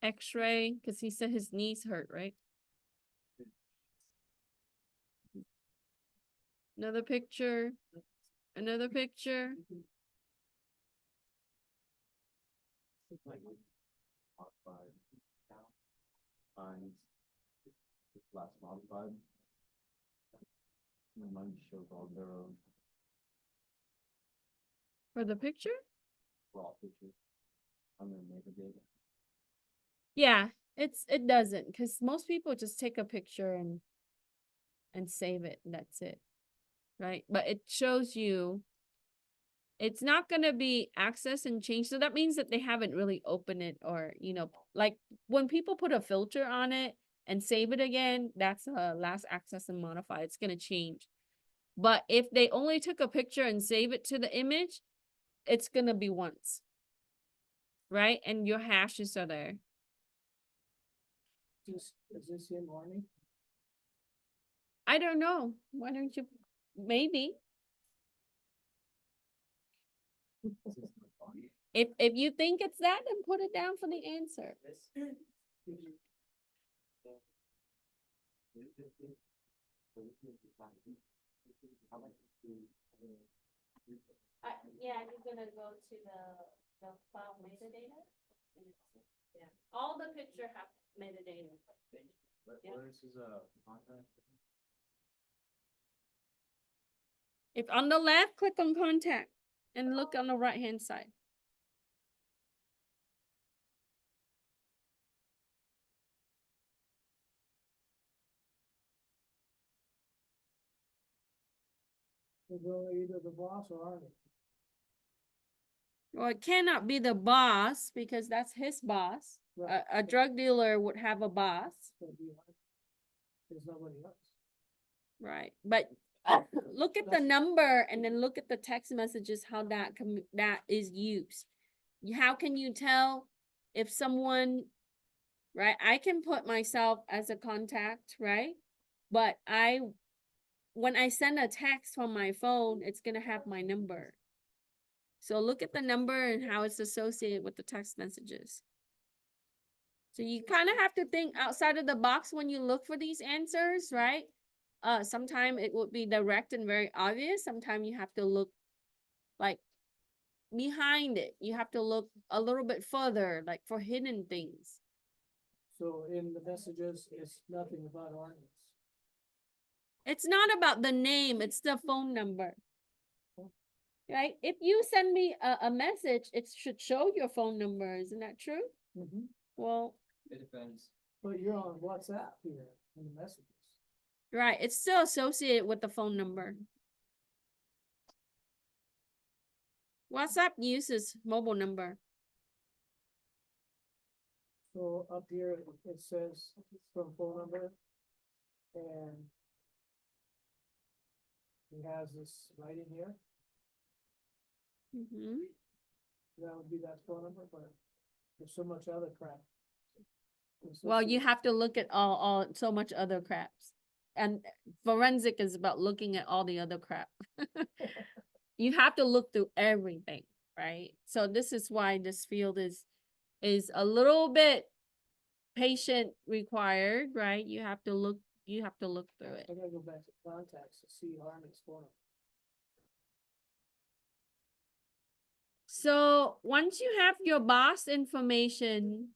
X-ray, because he said his knees hurt, right? Another picture. Another picture. Modified. Finds. Last modified. And mine shows all their own For the picture? raw pictures. I'm gonna make a data. Yeah, it doesn't, because most people just take a picture and save it, and that's it. Right? But it shows you it's not gonna be accessed and changed. So that means that they haven't really opened it, or, like when people put a filter on it and save it again, that's last access and modify. It's gonna change. But if they only took a picture and save it to the image, it's gonna be once. Right? And your hashes are there. Is this him, Arnie? I don't know. Why don't you, maybe. If you think it's that, then put it down for the answer. Yeah, you're gonna go to the file metadata. Yeah, all the picture have metadata. Yeah. Where this is a contact? If on the left, click on contact and look on the right hand side. We'll go either the boss or Arnie. Well, it cannot be the boss because that's his boss. Right. A drug dealer would have a boss, It'll be Arnie. There's nobody else. right? But look at the number and then look at the text messages, how that is used. How can you tell if someone, right? I can put myself as a contact, right? But when I send a text from my phone, it's gonna have my number. So look at the number and how it's associated with the text messages. So you kind of have to think outside of the box when you look for these answers, right? Sometimes it would be direct and very obvious. Sometimes you have to look like behind it. You have to look a little bit further, like for hidden things. So in the messages, it's nothing about Arnie's. It's not about the name, it's the phone number. Right? If you send me a message, it should show your phone number. Isn't that true? Mm-hmm. Well, It depends. But you're on WhatsApp here in the messages. right. It's still associated with the phone number. WhatsApp uses mobile number. So up here, it says from phone number. And he has this right in here. Mm-hmm. That would be that phone number, but there's so much other crap. Well, you have to look at all so much other craps. And forensic is about looking at all the other crap. You have to look through everything, right? So this is why this field is a little bit patient required, right? You have to look through it. I gotta go back to contacts to see Arnie's phone. So once you have your boss information,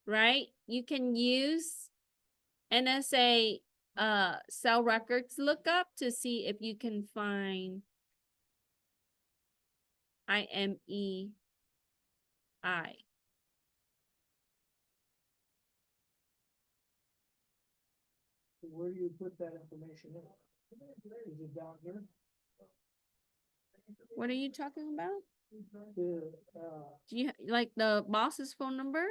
right, you can use NSA cell records lookup to see if you can find IMEI. Where do you put that information in? Is it down here? What are you talking about? The, Do you like the boss's phone number?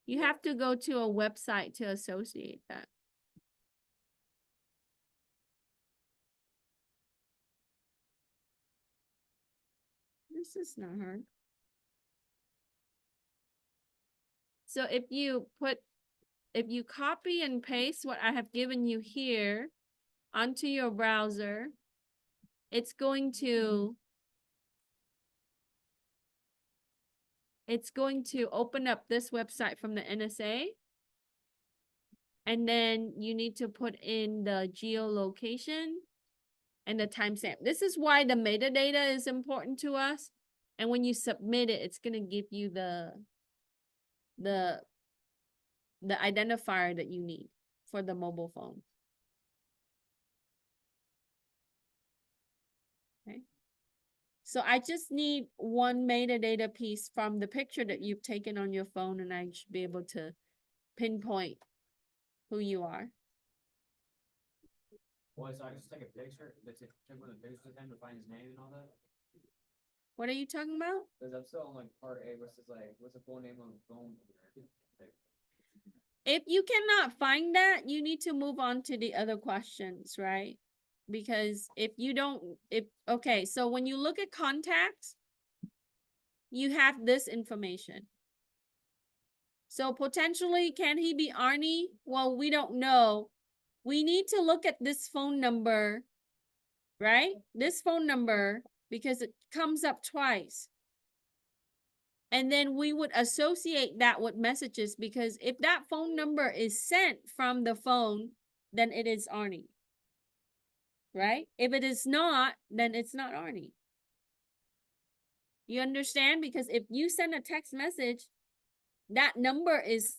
You have to go to a website to associate that. This is not hard. So if you copy and paste what I have given you here onto your browser, it's going to open up this website from the NSA. And then you need to put in the geolocation and the timestamp. This is why the metadata is important to us. And when you submit it, it's going to give you the identifier that you need for the mobile phone. Okay. So I just need one metadata piece from the picture that you've taken on your phone, and I should be able to pinpoint who you are. Well, so I just take a picture, take one of the pictures of him to find his name and all that? What are you talking about? Cause I'm still on like part A versus like, what's the full name on the phone? Like, If you cannot find that, you need to move on to the other questions, right? Because if you don't, okay, so when you look at contacts, you have this information. So potentially, can he be Arnie? Well, we don't know. We need to look at this phone number, right? This phone number, because it comes up twice. And then we would associate that with messages, because if that phone number is sent from the phone, then it is Arnie. Right? If it is not, then it's not Arnie. You understand? Because if you send a text message, that number is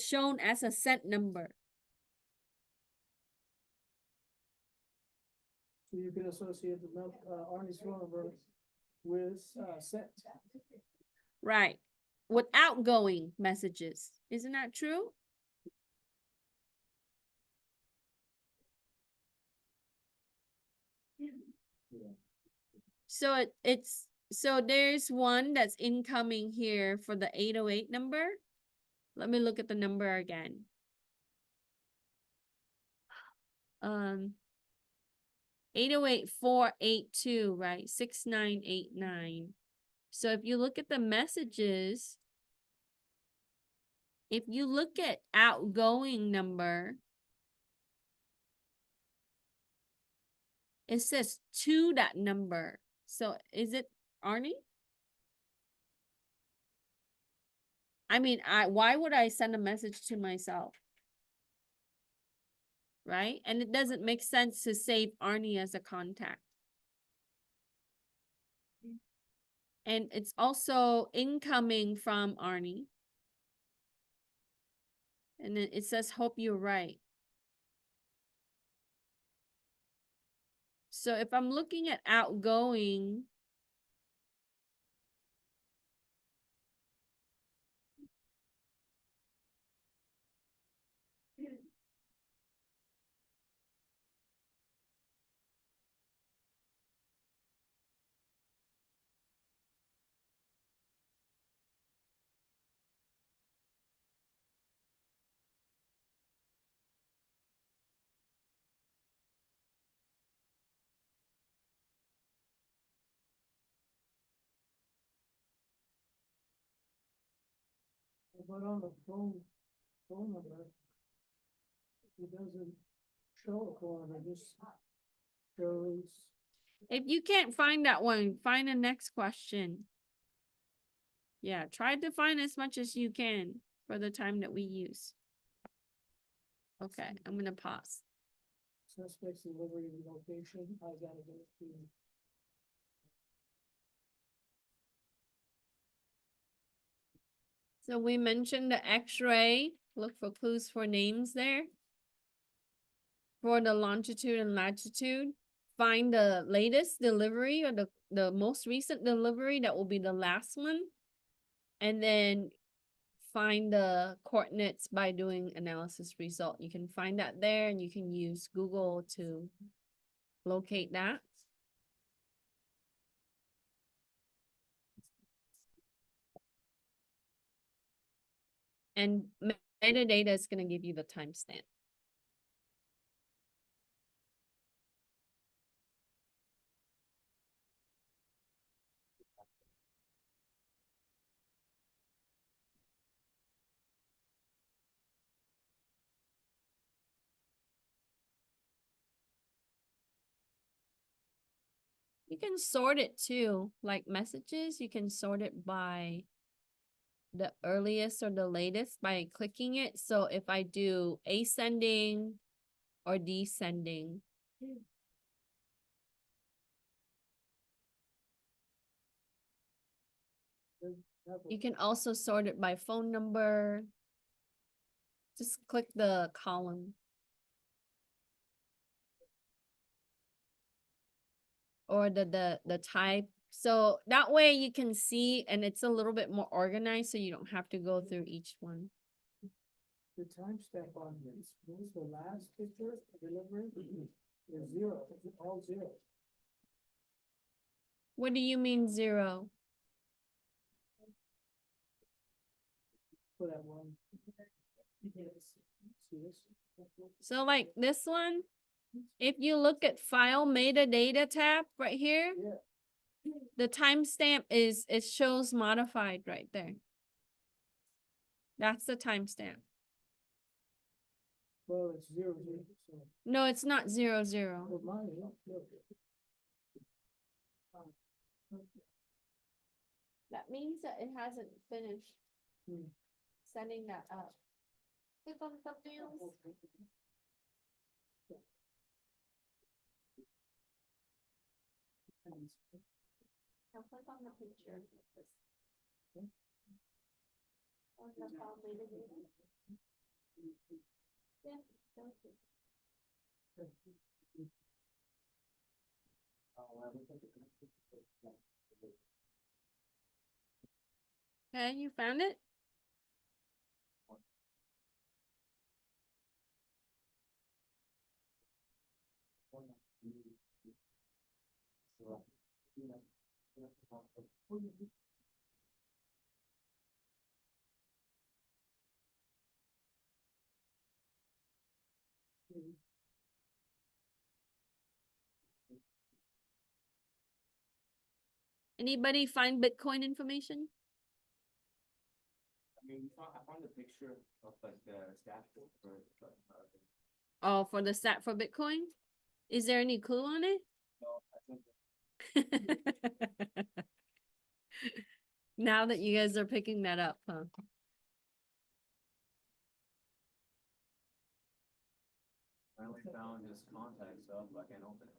shown as a sent number. So you can associate the Arnie's phone number with sent. Right. With outgoing messages. Isn't that true? So so there's one that's incoming here for the 808 number. Let me look at the number again. 808-482, right? 6989. So if you look at the messages, if you look at outgoing number, it says to that number. So is it Arnie? I mean, why would I send a message to myself? Right? And it doesn't make sense to save Arnie as a contact. And it's also incoming from Arnie. And then it says, hope you're right. So if I'm looking at outgoing, But on the phone number, it doesn't show a phone number, it just shows. if you can't find that one, find the next question. Yeah, try to find as much as you can for the time that we use. Okay, I'm gonna pause. Suspect's delivery location, I gotta go to. So we mentioned the X-ray, look for clues for names there. For the longitude and latitude, find the latest delivery or the most recent delivery, that will be the last one. And then find the coordinates by doing analysis result. You can find that there, and you can use Google to locate that. And metadata is going to give you the timestamp. You can sort it too, like messages, you can sort it by the earliest or the latest by clicking it. So if I do ascending or descending, you can also sort it by phone number. Just click the column. Or the type. So that way you can see, and it's a little bit more organized, so you don't have to go through each one. The timestamp on this, the last picture, delivery, is zero, it's all zero. What do you mean 0? For that one. See this? So like this one, if you look at file metadata tab right here, Yeah. the timestamp is, it shows modified right there. That's the timestamp. Well, it's 0, 0, so. No, it's not 00. Well, mine, look. That means that it hasn't finished Hmm. setting that up. Click on something else. Now click on the picture. On the file metadata. Yeah, that's it. Okay, you found it? Anybody find Bitcoin information? I mean, I found a picture of like the staff for like, Oh, for the stat for Bitcoin? Is there any clue on it? no, I think Now that you guys are picking that up, huh? I only found his contact stuff, but I can't open it.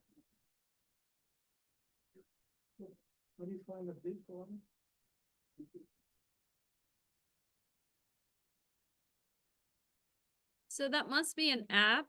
What do you find a big one? So that must be an app.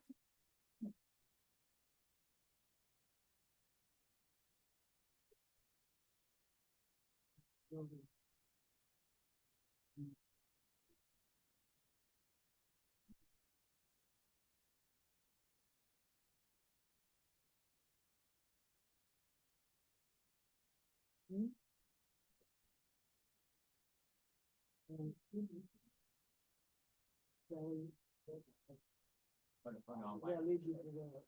But it's on Yeah, my. leave you alone.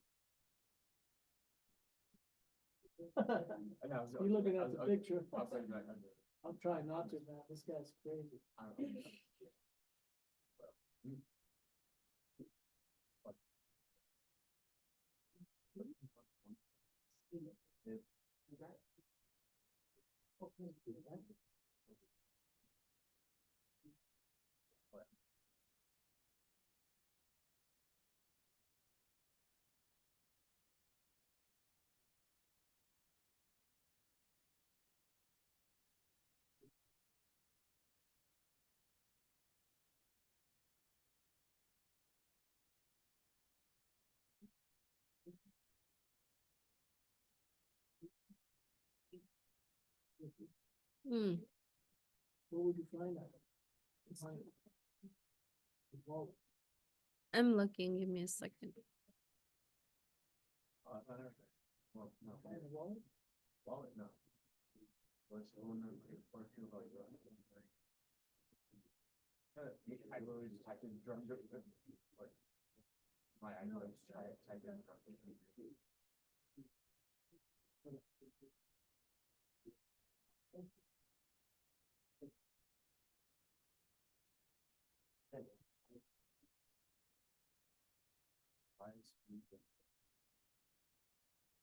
I know, You looking at the picture? I was like, I'm trying not to, man. This guy's crazy. I don't know. Hmm. Where would you find that? Find it. Well, I'm looking. Give me a second. I found everything. Well, no. find the wallet? Wallet, no. What's the one or two about you? I literally just typed in drums. I know it's typed in.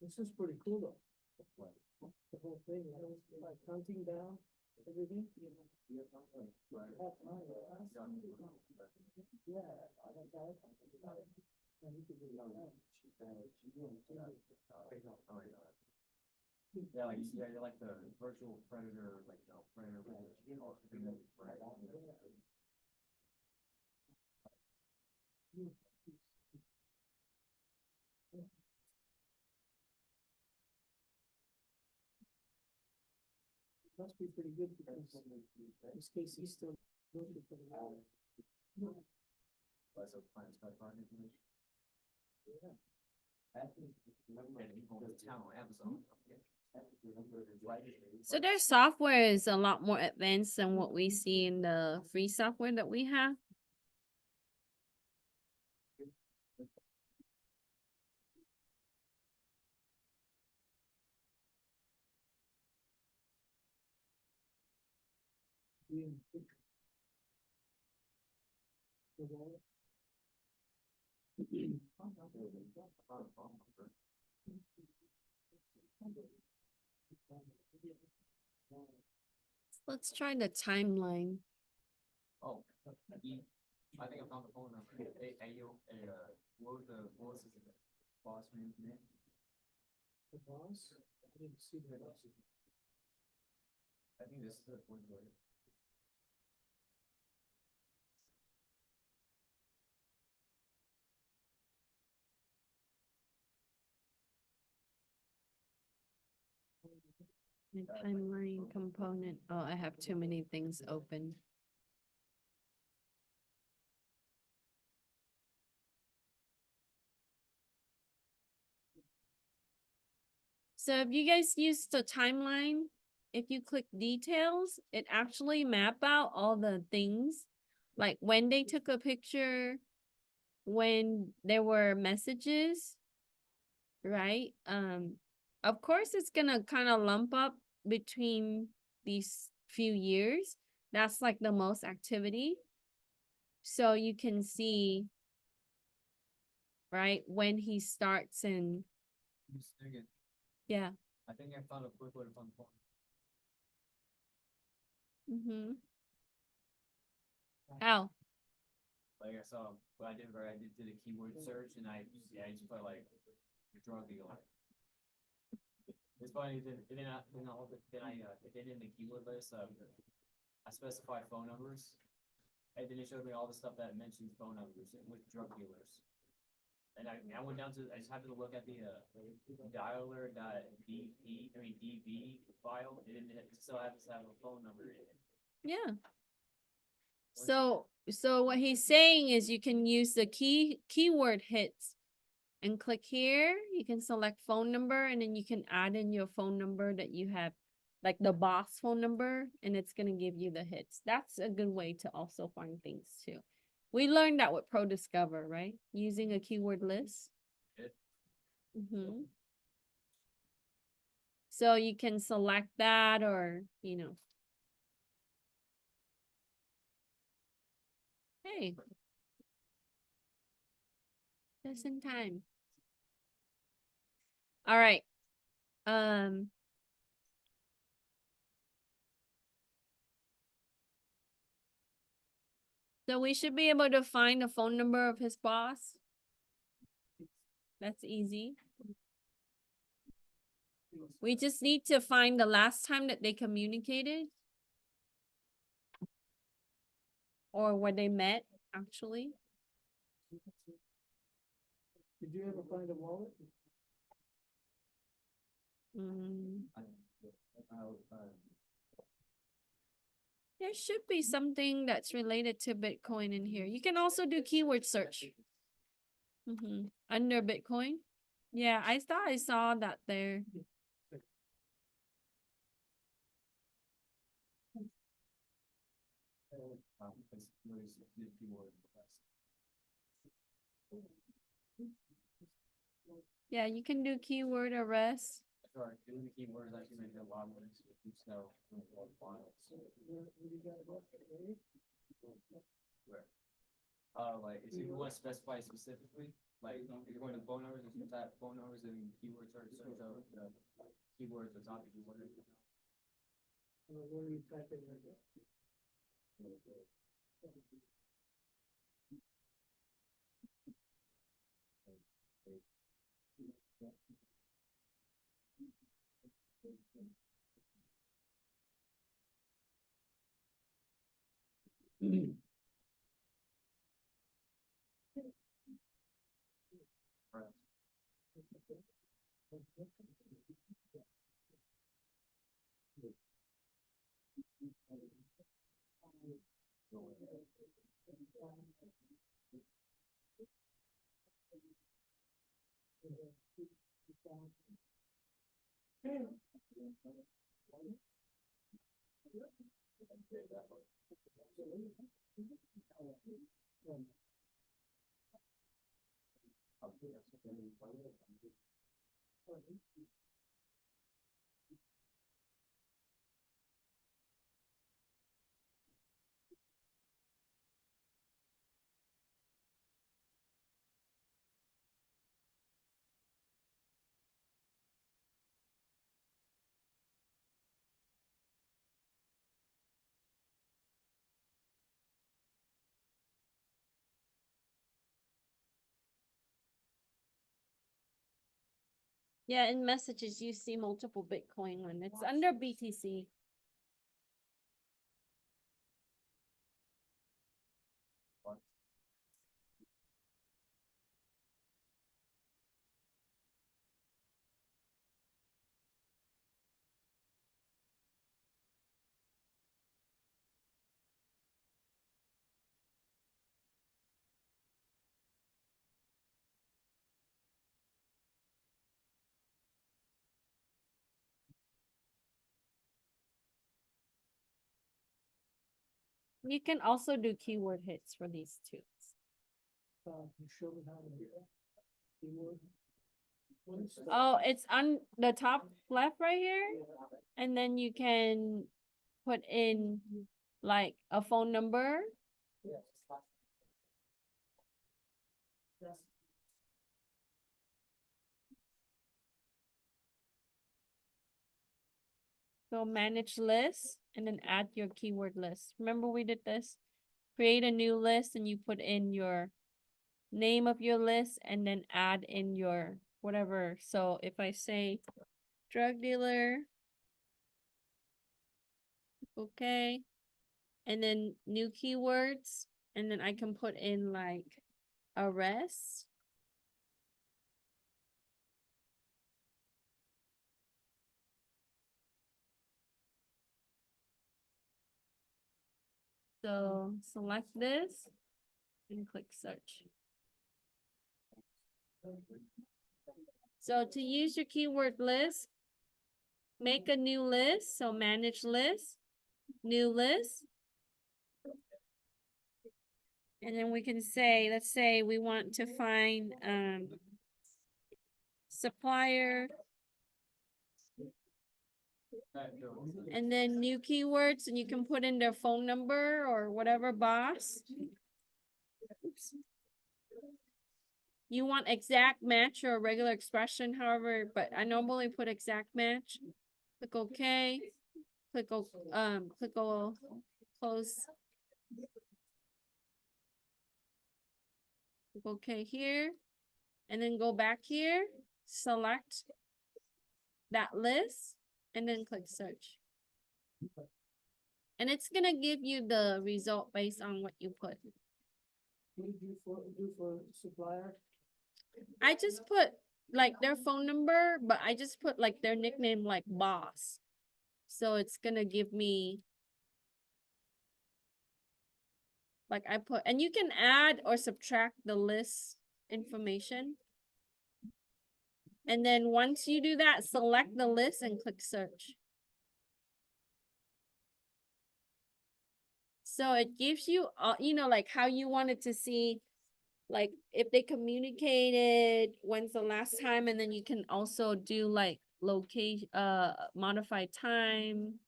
This is pretty cool though. The whole thing, like counting down everything. That's nice. Yeah, I got that. And you could do it on that. Yeah, like, yeah, you're like the virtual predator, like, predator. Must be pretty good because this case he's still looking for the wallet. That's a plan specified information. Yeah. And he owns a town on Amazon. So their software is a lot more advanced than what we see in the free software that we have. Let's try the timeline. Oh, I think I found the phone number. Hey, yo, what was his boss man's name? The boss? I didn't see that. I think this is the one where. The timeline component. Oh, I have too many things open. So if you guys use the timeline, if you click details, it actually map out all the things. Like when they took a picture, when there were messages, right? Of course it's gonna kind of lump up between these few years. That's like the most activity. So you can see, right, when he starts and Just thinking, yeah. I think I found a quick way to find the phone. Mm-hmm. How? Like I saw, what I did, I did a keyword search and I just put like drug dealer. It's funny, then in the keyword list, I specified phone numbers. And then it showed me all the stuff that mentions phone numbers with drug dealers. And I went down to, I just happened to look at the, dialer.db file, it still happens to have a phone number in it. Yeah. So what he's saying is you can use the keyword hits and click here. You can select phone number and then you can add in your phone number that you have, like the boss phone number, and it's gonna give you the hits. That's a good way to also find things too. We learned that with Pro Discover, right? Using a keyword list. Mm-hmm. So you can select that or, you know. Hey. Just in time. All right. So we should be able to find the phone number of his boss. That's easy. We just need to find the last time that they communicated. Or where they met, actually. Did you ever find a wallet? There should be something that's related to Bitcoin in here. You can also do keyword search. Under Bitcoin. Yeah, I thought I saw that there. Yeah, you can do keyword arrest. Sorry, doing the keywords actually made a lot more easier to sell files. Where? Like, if you want to specify specifically, like, if you're going to phone numbers, if you type phone numbers and keyword search out the keywords that's on the keyword. Where you type it like that? Yeah, in messages, you see multiple Bitcoin when it's under BTC. You can also do keyword hits for these two. You show me how to do that. Keyword. What is that? Oh, it's on the top left right here. And then you can put in like a phone number. So manage list and then add your keyword list. Remember we did this? Create a new list and you put in your name of your list and then add in your whatever. So if I say drug dealer, okay, and then new keywords, and then I can put in like arrest. So select this and click search. So to use your keyword list, make a new list. So manage list, new list. And then we can say, let's say we want to find supplier and then new keywords, and you can put in their phone number or whatever boss. Oops. You want exact match or regular expression, however, but I normally put exact match. Click OK. Click close. Click OK here. And then go back here, select that list, and then click search. And it's gonna give you the result based on what you put. What did you do for supplier? I just put like their phone number, but I just put like their nickname like boss. So it's gonna give me like I put, and you can add or subtract the list information. And then once you do that, select the list and click search. So it gives you, you know, like how you wanted to see, like if they communicated, when's the last time, and then you can also do like location, modify time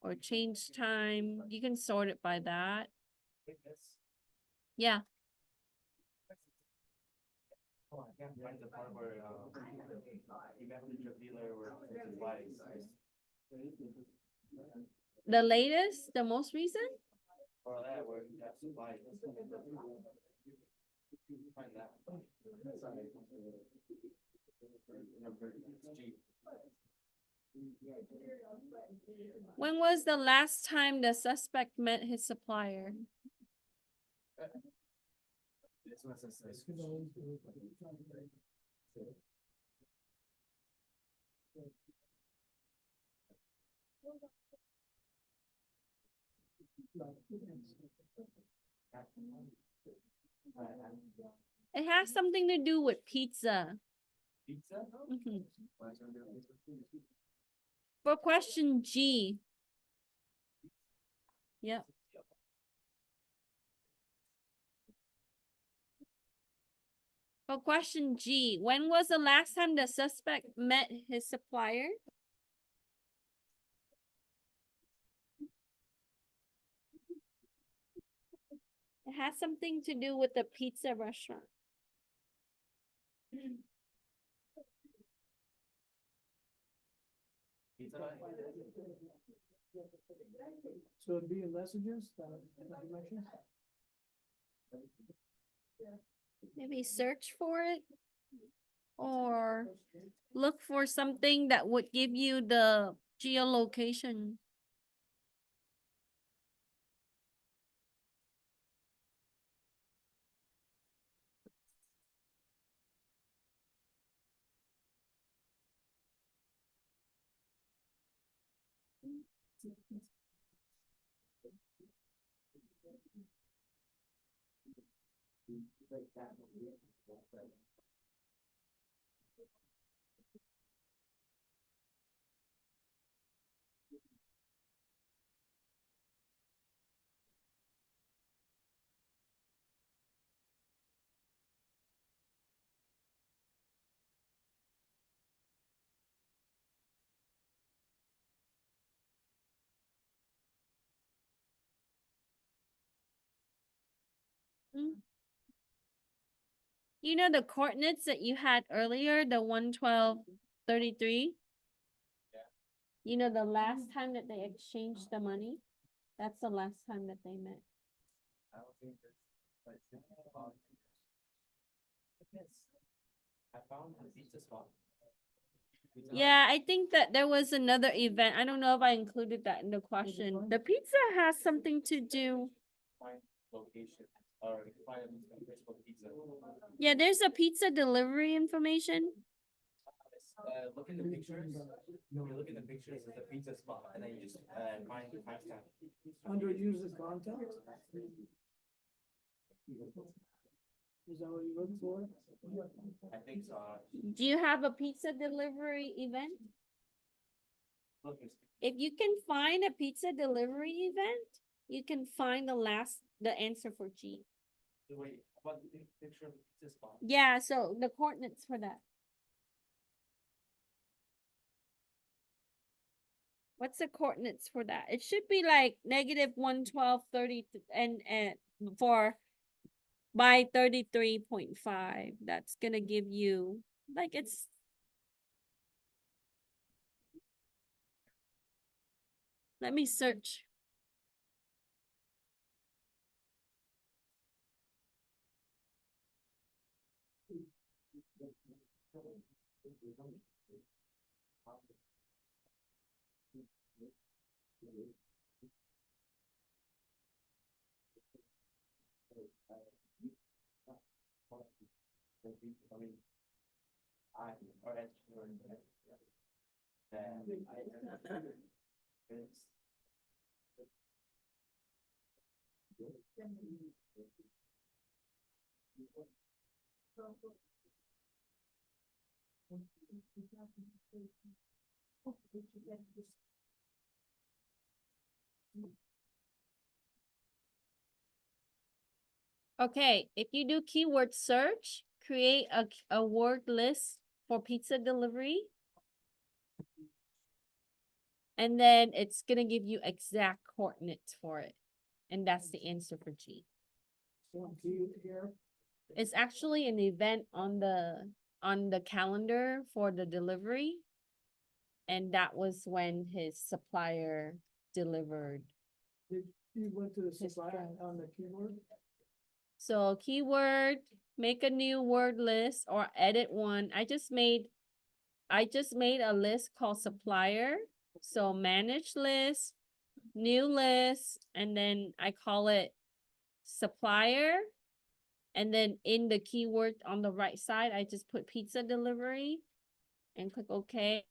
or change time. You can sort it by that. Yeah. Mine's the part where you message your dealer or The latest, the most recent? or that where you have supplies. Find that. When was the last time the suspect met his supplier? This one says. It has something to do with pizza. Pizza? Mhm. Why is there no pizza? For question G. Yep. For question G, when was the last time the suspect met his supplier? It has something to do with the pizza restaurant. Pizza Hut? So it'd be in messages that you mentioned? Maybe search for it or look for something that would give you the geolocation. Mm. You know the coordinates that you had earlier, the 112.33? Yeah. You know the last time that they exchanged the money? That's the last time that they met. I don't think there's, but I found the pizza spot. Pizza Hut. Yeah, I think that there was another event. I don't know if I included that in the question. The pizza has something to do. Find location, or find a Facebook pizza. Yeah, there's a pizza delivery information. Look in the pictures, you look in the pictures of the pizza spot, and then you just, find the timestamp. Under user contact? Is that what you look for? I think so. Do you have a pizza delivery event? Look, it's, If you can find a pizza delivery event, you can find the answer for G. wait, about the picture of the pizza spot? Yeah, so the coordinates for that. What's the coordinates for that? It should be like negative 112.30 and for by 33.5. That's gonna give you like it's let me search. I mean, or that's your, then it's. Okay, if you do keyword search, create a word list for pizza delivery. And then it's gonna give you exact coordinates for it. And that's the answer for G. One key here. It's actually an event on the calendar for the delivery. And that was when his supplier delivered. Did you went to the His supplier drive. on the keyword? So keyword, make a new word list or edit one. I just made a list called supplier. So manage list, new list, and then I call it supplier. And then in the keyword on the right side, I just put pizza delivery and click OK.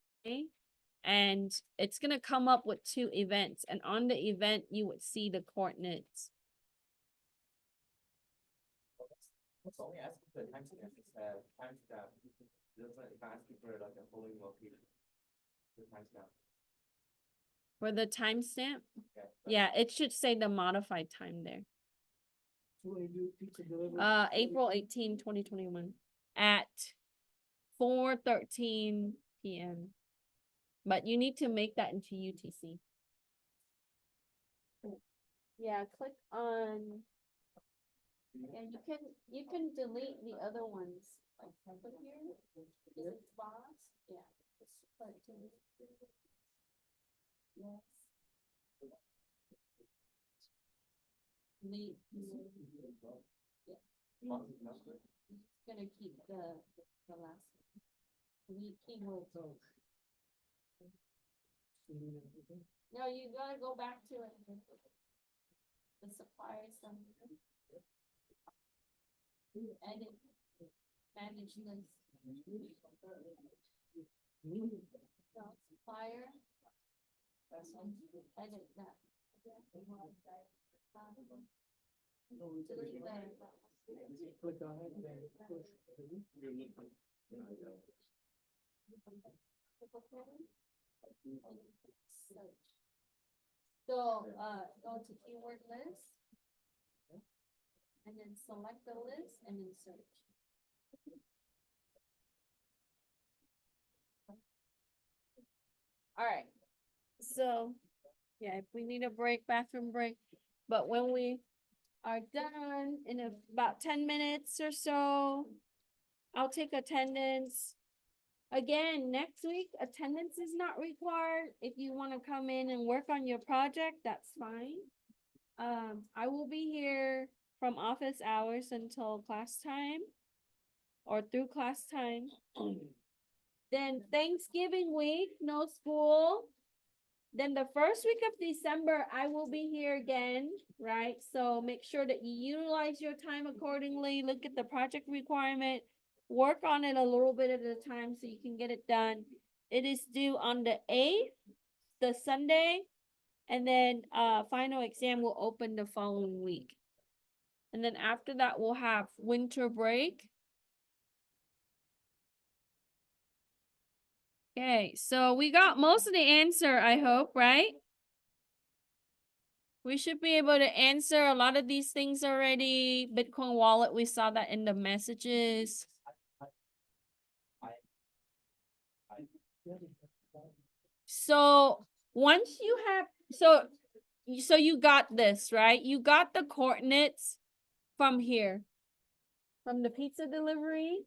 And it's gonna come up with two events. And on the event, you would see the coordinates. It's only asking for the timestamp, it's timestamp. Looks like it's asking for like a polling location. The timestamp. For the timestamp, Okay. yeah, it should say the modified time there. So when you do pizza delivery. April 18, 2021 at 4:13 PM. But you need to make that into UTC. Yeah, click on. Yeah, you can delete the other ones. Like over here. Is it boss? Yeah. Just put it to yes. Delete. Yeah. Just gonna keep the last one. Delete keyword. No, you gotta go back to it. The supplier some. Edit. Manage list. No, supplier. Edit that. Delete that. Click on it and then push. Search. So, go to keyword list. And then select the list and then search. All right. So, yeah, if we need a break, bathroom break, but when we are done in about 10 minutes or so, I'll take attendance. Again, next week, attendance is not required. If you want to come in and work on your project, that's fine. I will be here from office hours until class time or through class time. Then Thanksgiving week, no school. Then the first week of December, I will be here again, right? So make sure that you utilize your time accordingly. Look at the project requirement. Work on it a little bit at a time so you can get it done. It is due on the 8th, the Sunday. And then final exam will open the following week. And then after that, we'll have winter break. Okay, so we got most of the answer, I hope, right? We should be able to answer a lot of these things already. Bitcoin wallet, we saw that in the messages. So once you have, so you got this, right? You got the coordinates from here, from the pizza delivery,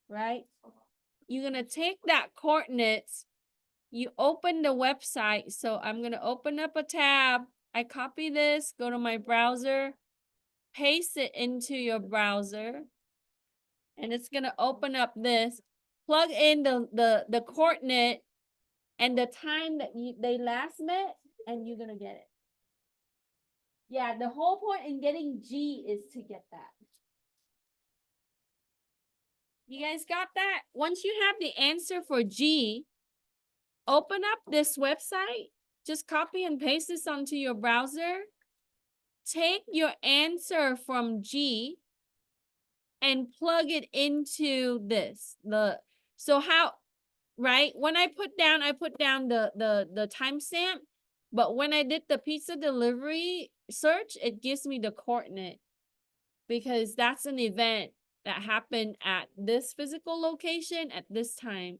right? You're gonna take that coordinates, you open the website. So I'm gonna open up a tab. I copy this, go to my browser, paste it into your browser, and it's gonna open up this. Plug in the coordinate and the time that they last met, and you're gonna get it. Yeah, the whole point in getting G is to get that. You guys got that? Once you have the answer for G, open up this website, just copy and paste this onto your browser. Take your answer from G and plug it into this. So how, right? When I put down the timestamp, but when I did the pizza delivery search, it gives me the coordinate because that's an event that happened at this physical location at this time.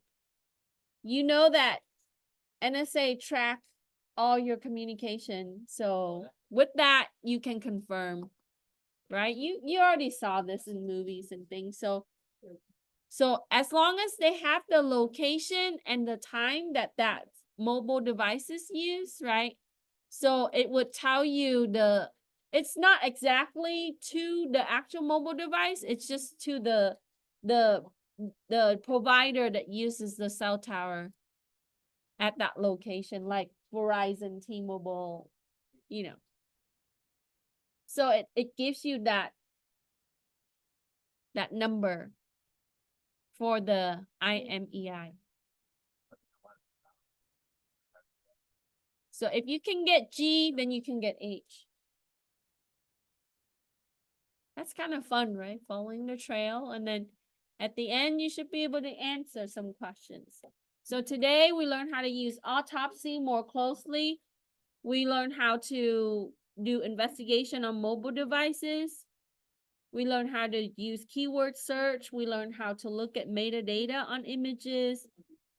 You know that NSA track all your communication. So with that, you can confirm, right? You already saw this in movies and things. So as long as they have the location and the time that mobile device is used, right? So it would tell you it's not exactly to the actual mobile device. It's just to the provider that uses the cell tower at that location, like Verizon, T-Mobile, you know. So it gives you that number for the IMEI. So if you can get G, then you can get H. That's kind of fun, right? Following the trail and At the end, you should be able to answer some questions. So today we learned how to use Autopsy more closely. We learned how to do investigation on mobile devices. We learned how to use keyword search. We learned how to look at metadata on images.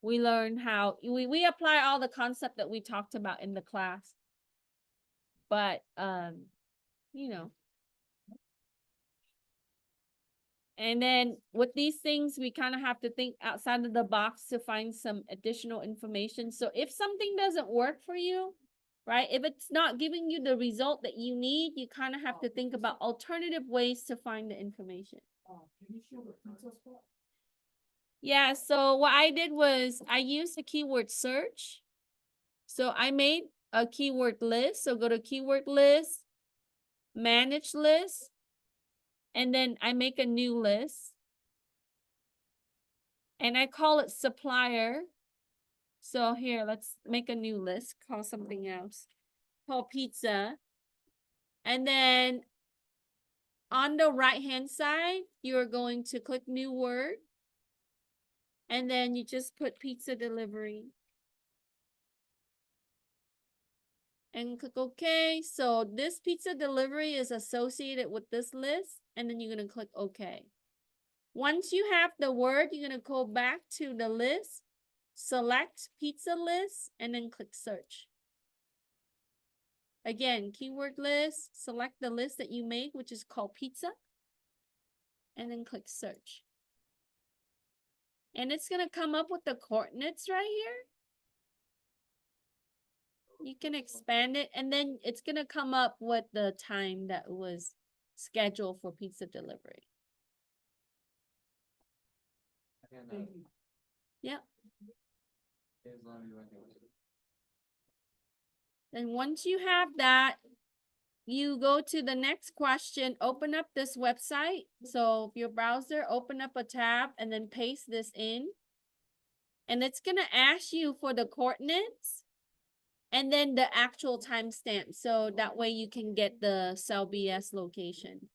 We learned how we apply all the concept that we talked about in the class. But you know. And then with these things, we kind of have to think outside of the box to find some additional information. So if something doesn't work for you, right? If it's not giving you the result that you need, you kind of have to think about alternative ways to find the information. Can you show the pizza spot? Yeah, so what I did was I used a keyword search. So I made a keyword list. So go to keyword list, manage list, and then I make a new list. And I call it supplier. So here, let's make a new list, call something else. Call pizza. And then on the right-hand side, you're going to click new word. And then you just put pizza delivery. And click OK. So this pizza delivery is associated with this list. And then you're going to click OK. Once you have the word, you're going to go back to the list, select pizza list, and then click search. Again, keyword list, select the list that you made, which is called pizza, and then click search. And it's going to come up with the coordinates right here. You can expand it, and then it's going to come up with the time that was scheduled for pizza delivery. Thank you. Yep. As long as you want to. And once you have that, you go to the next question, open up this website. So your browser, open up a tab and then paste this in. And it's going to ask you for the coordinates and then the actual timestamp. So that way you can get the cell BS location.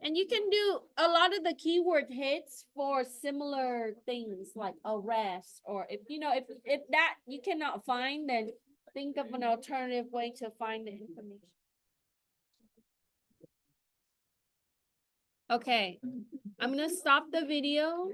And you can do a lot of the keyword hits for similar things like arrest, or if you know, if that you cannot find, then think of an alternative way to find the information. Okay, I'm gonna stop the video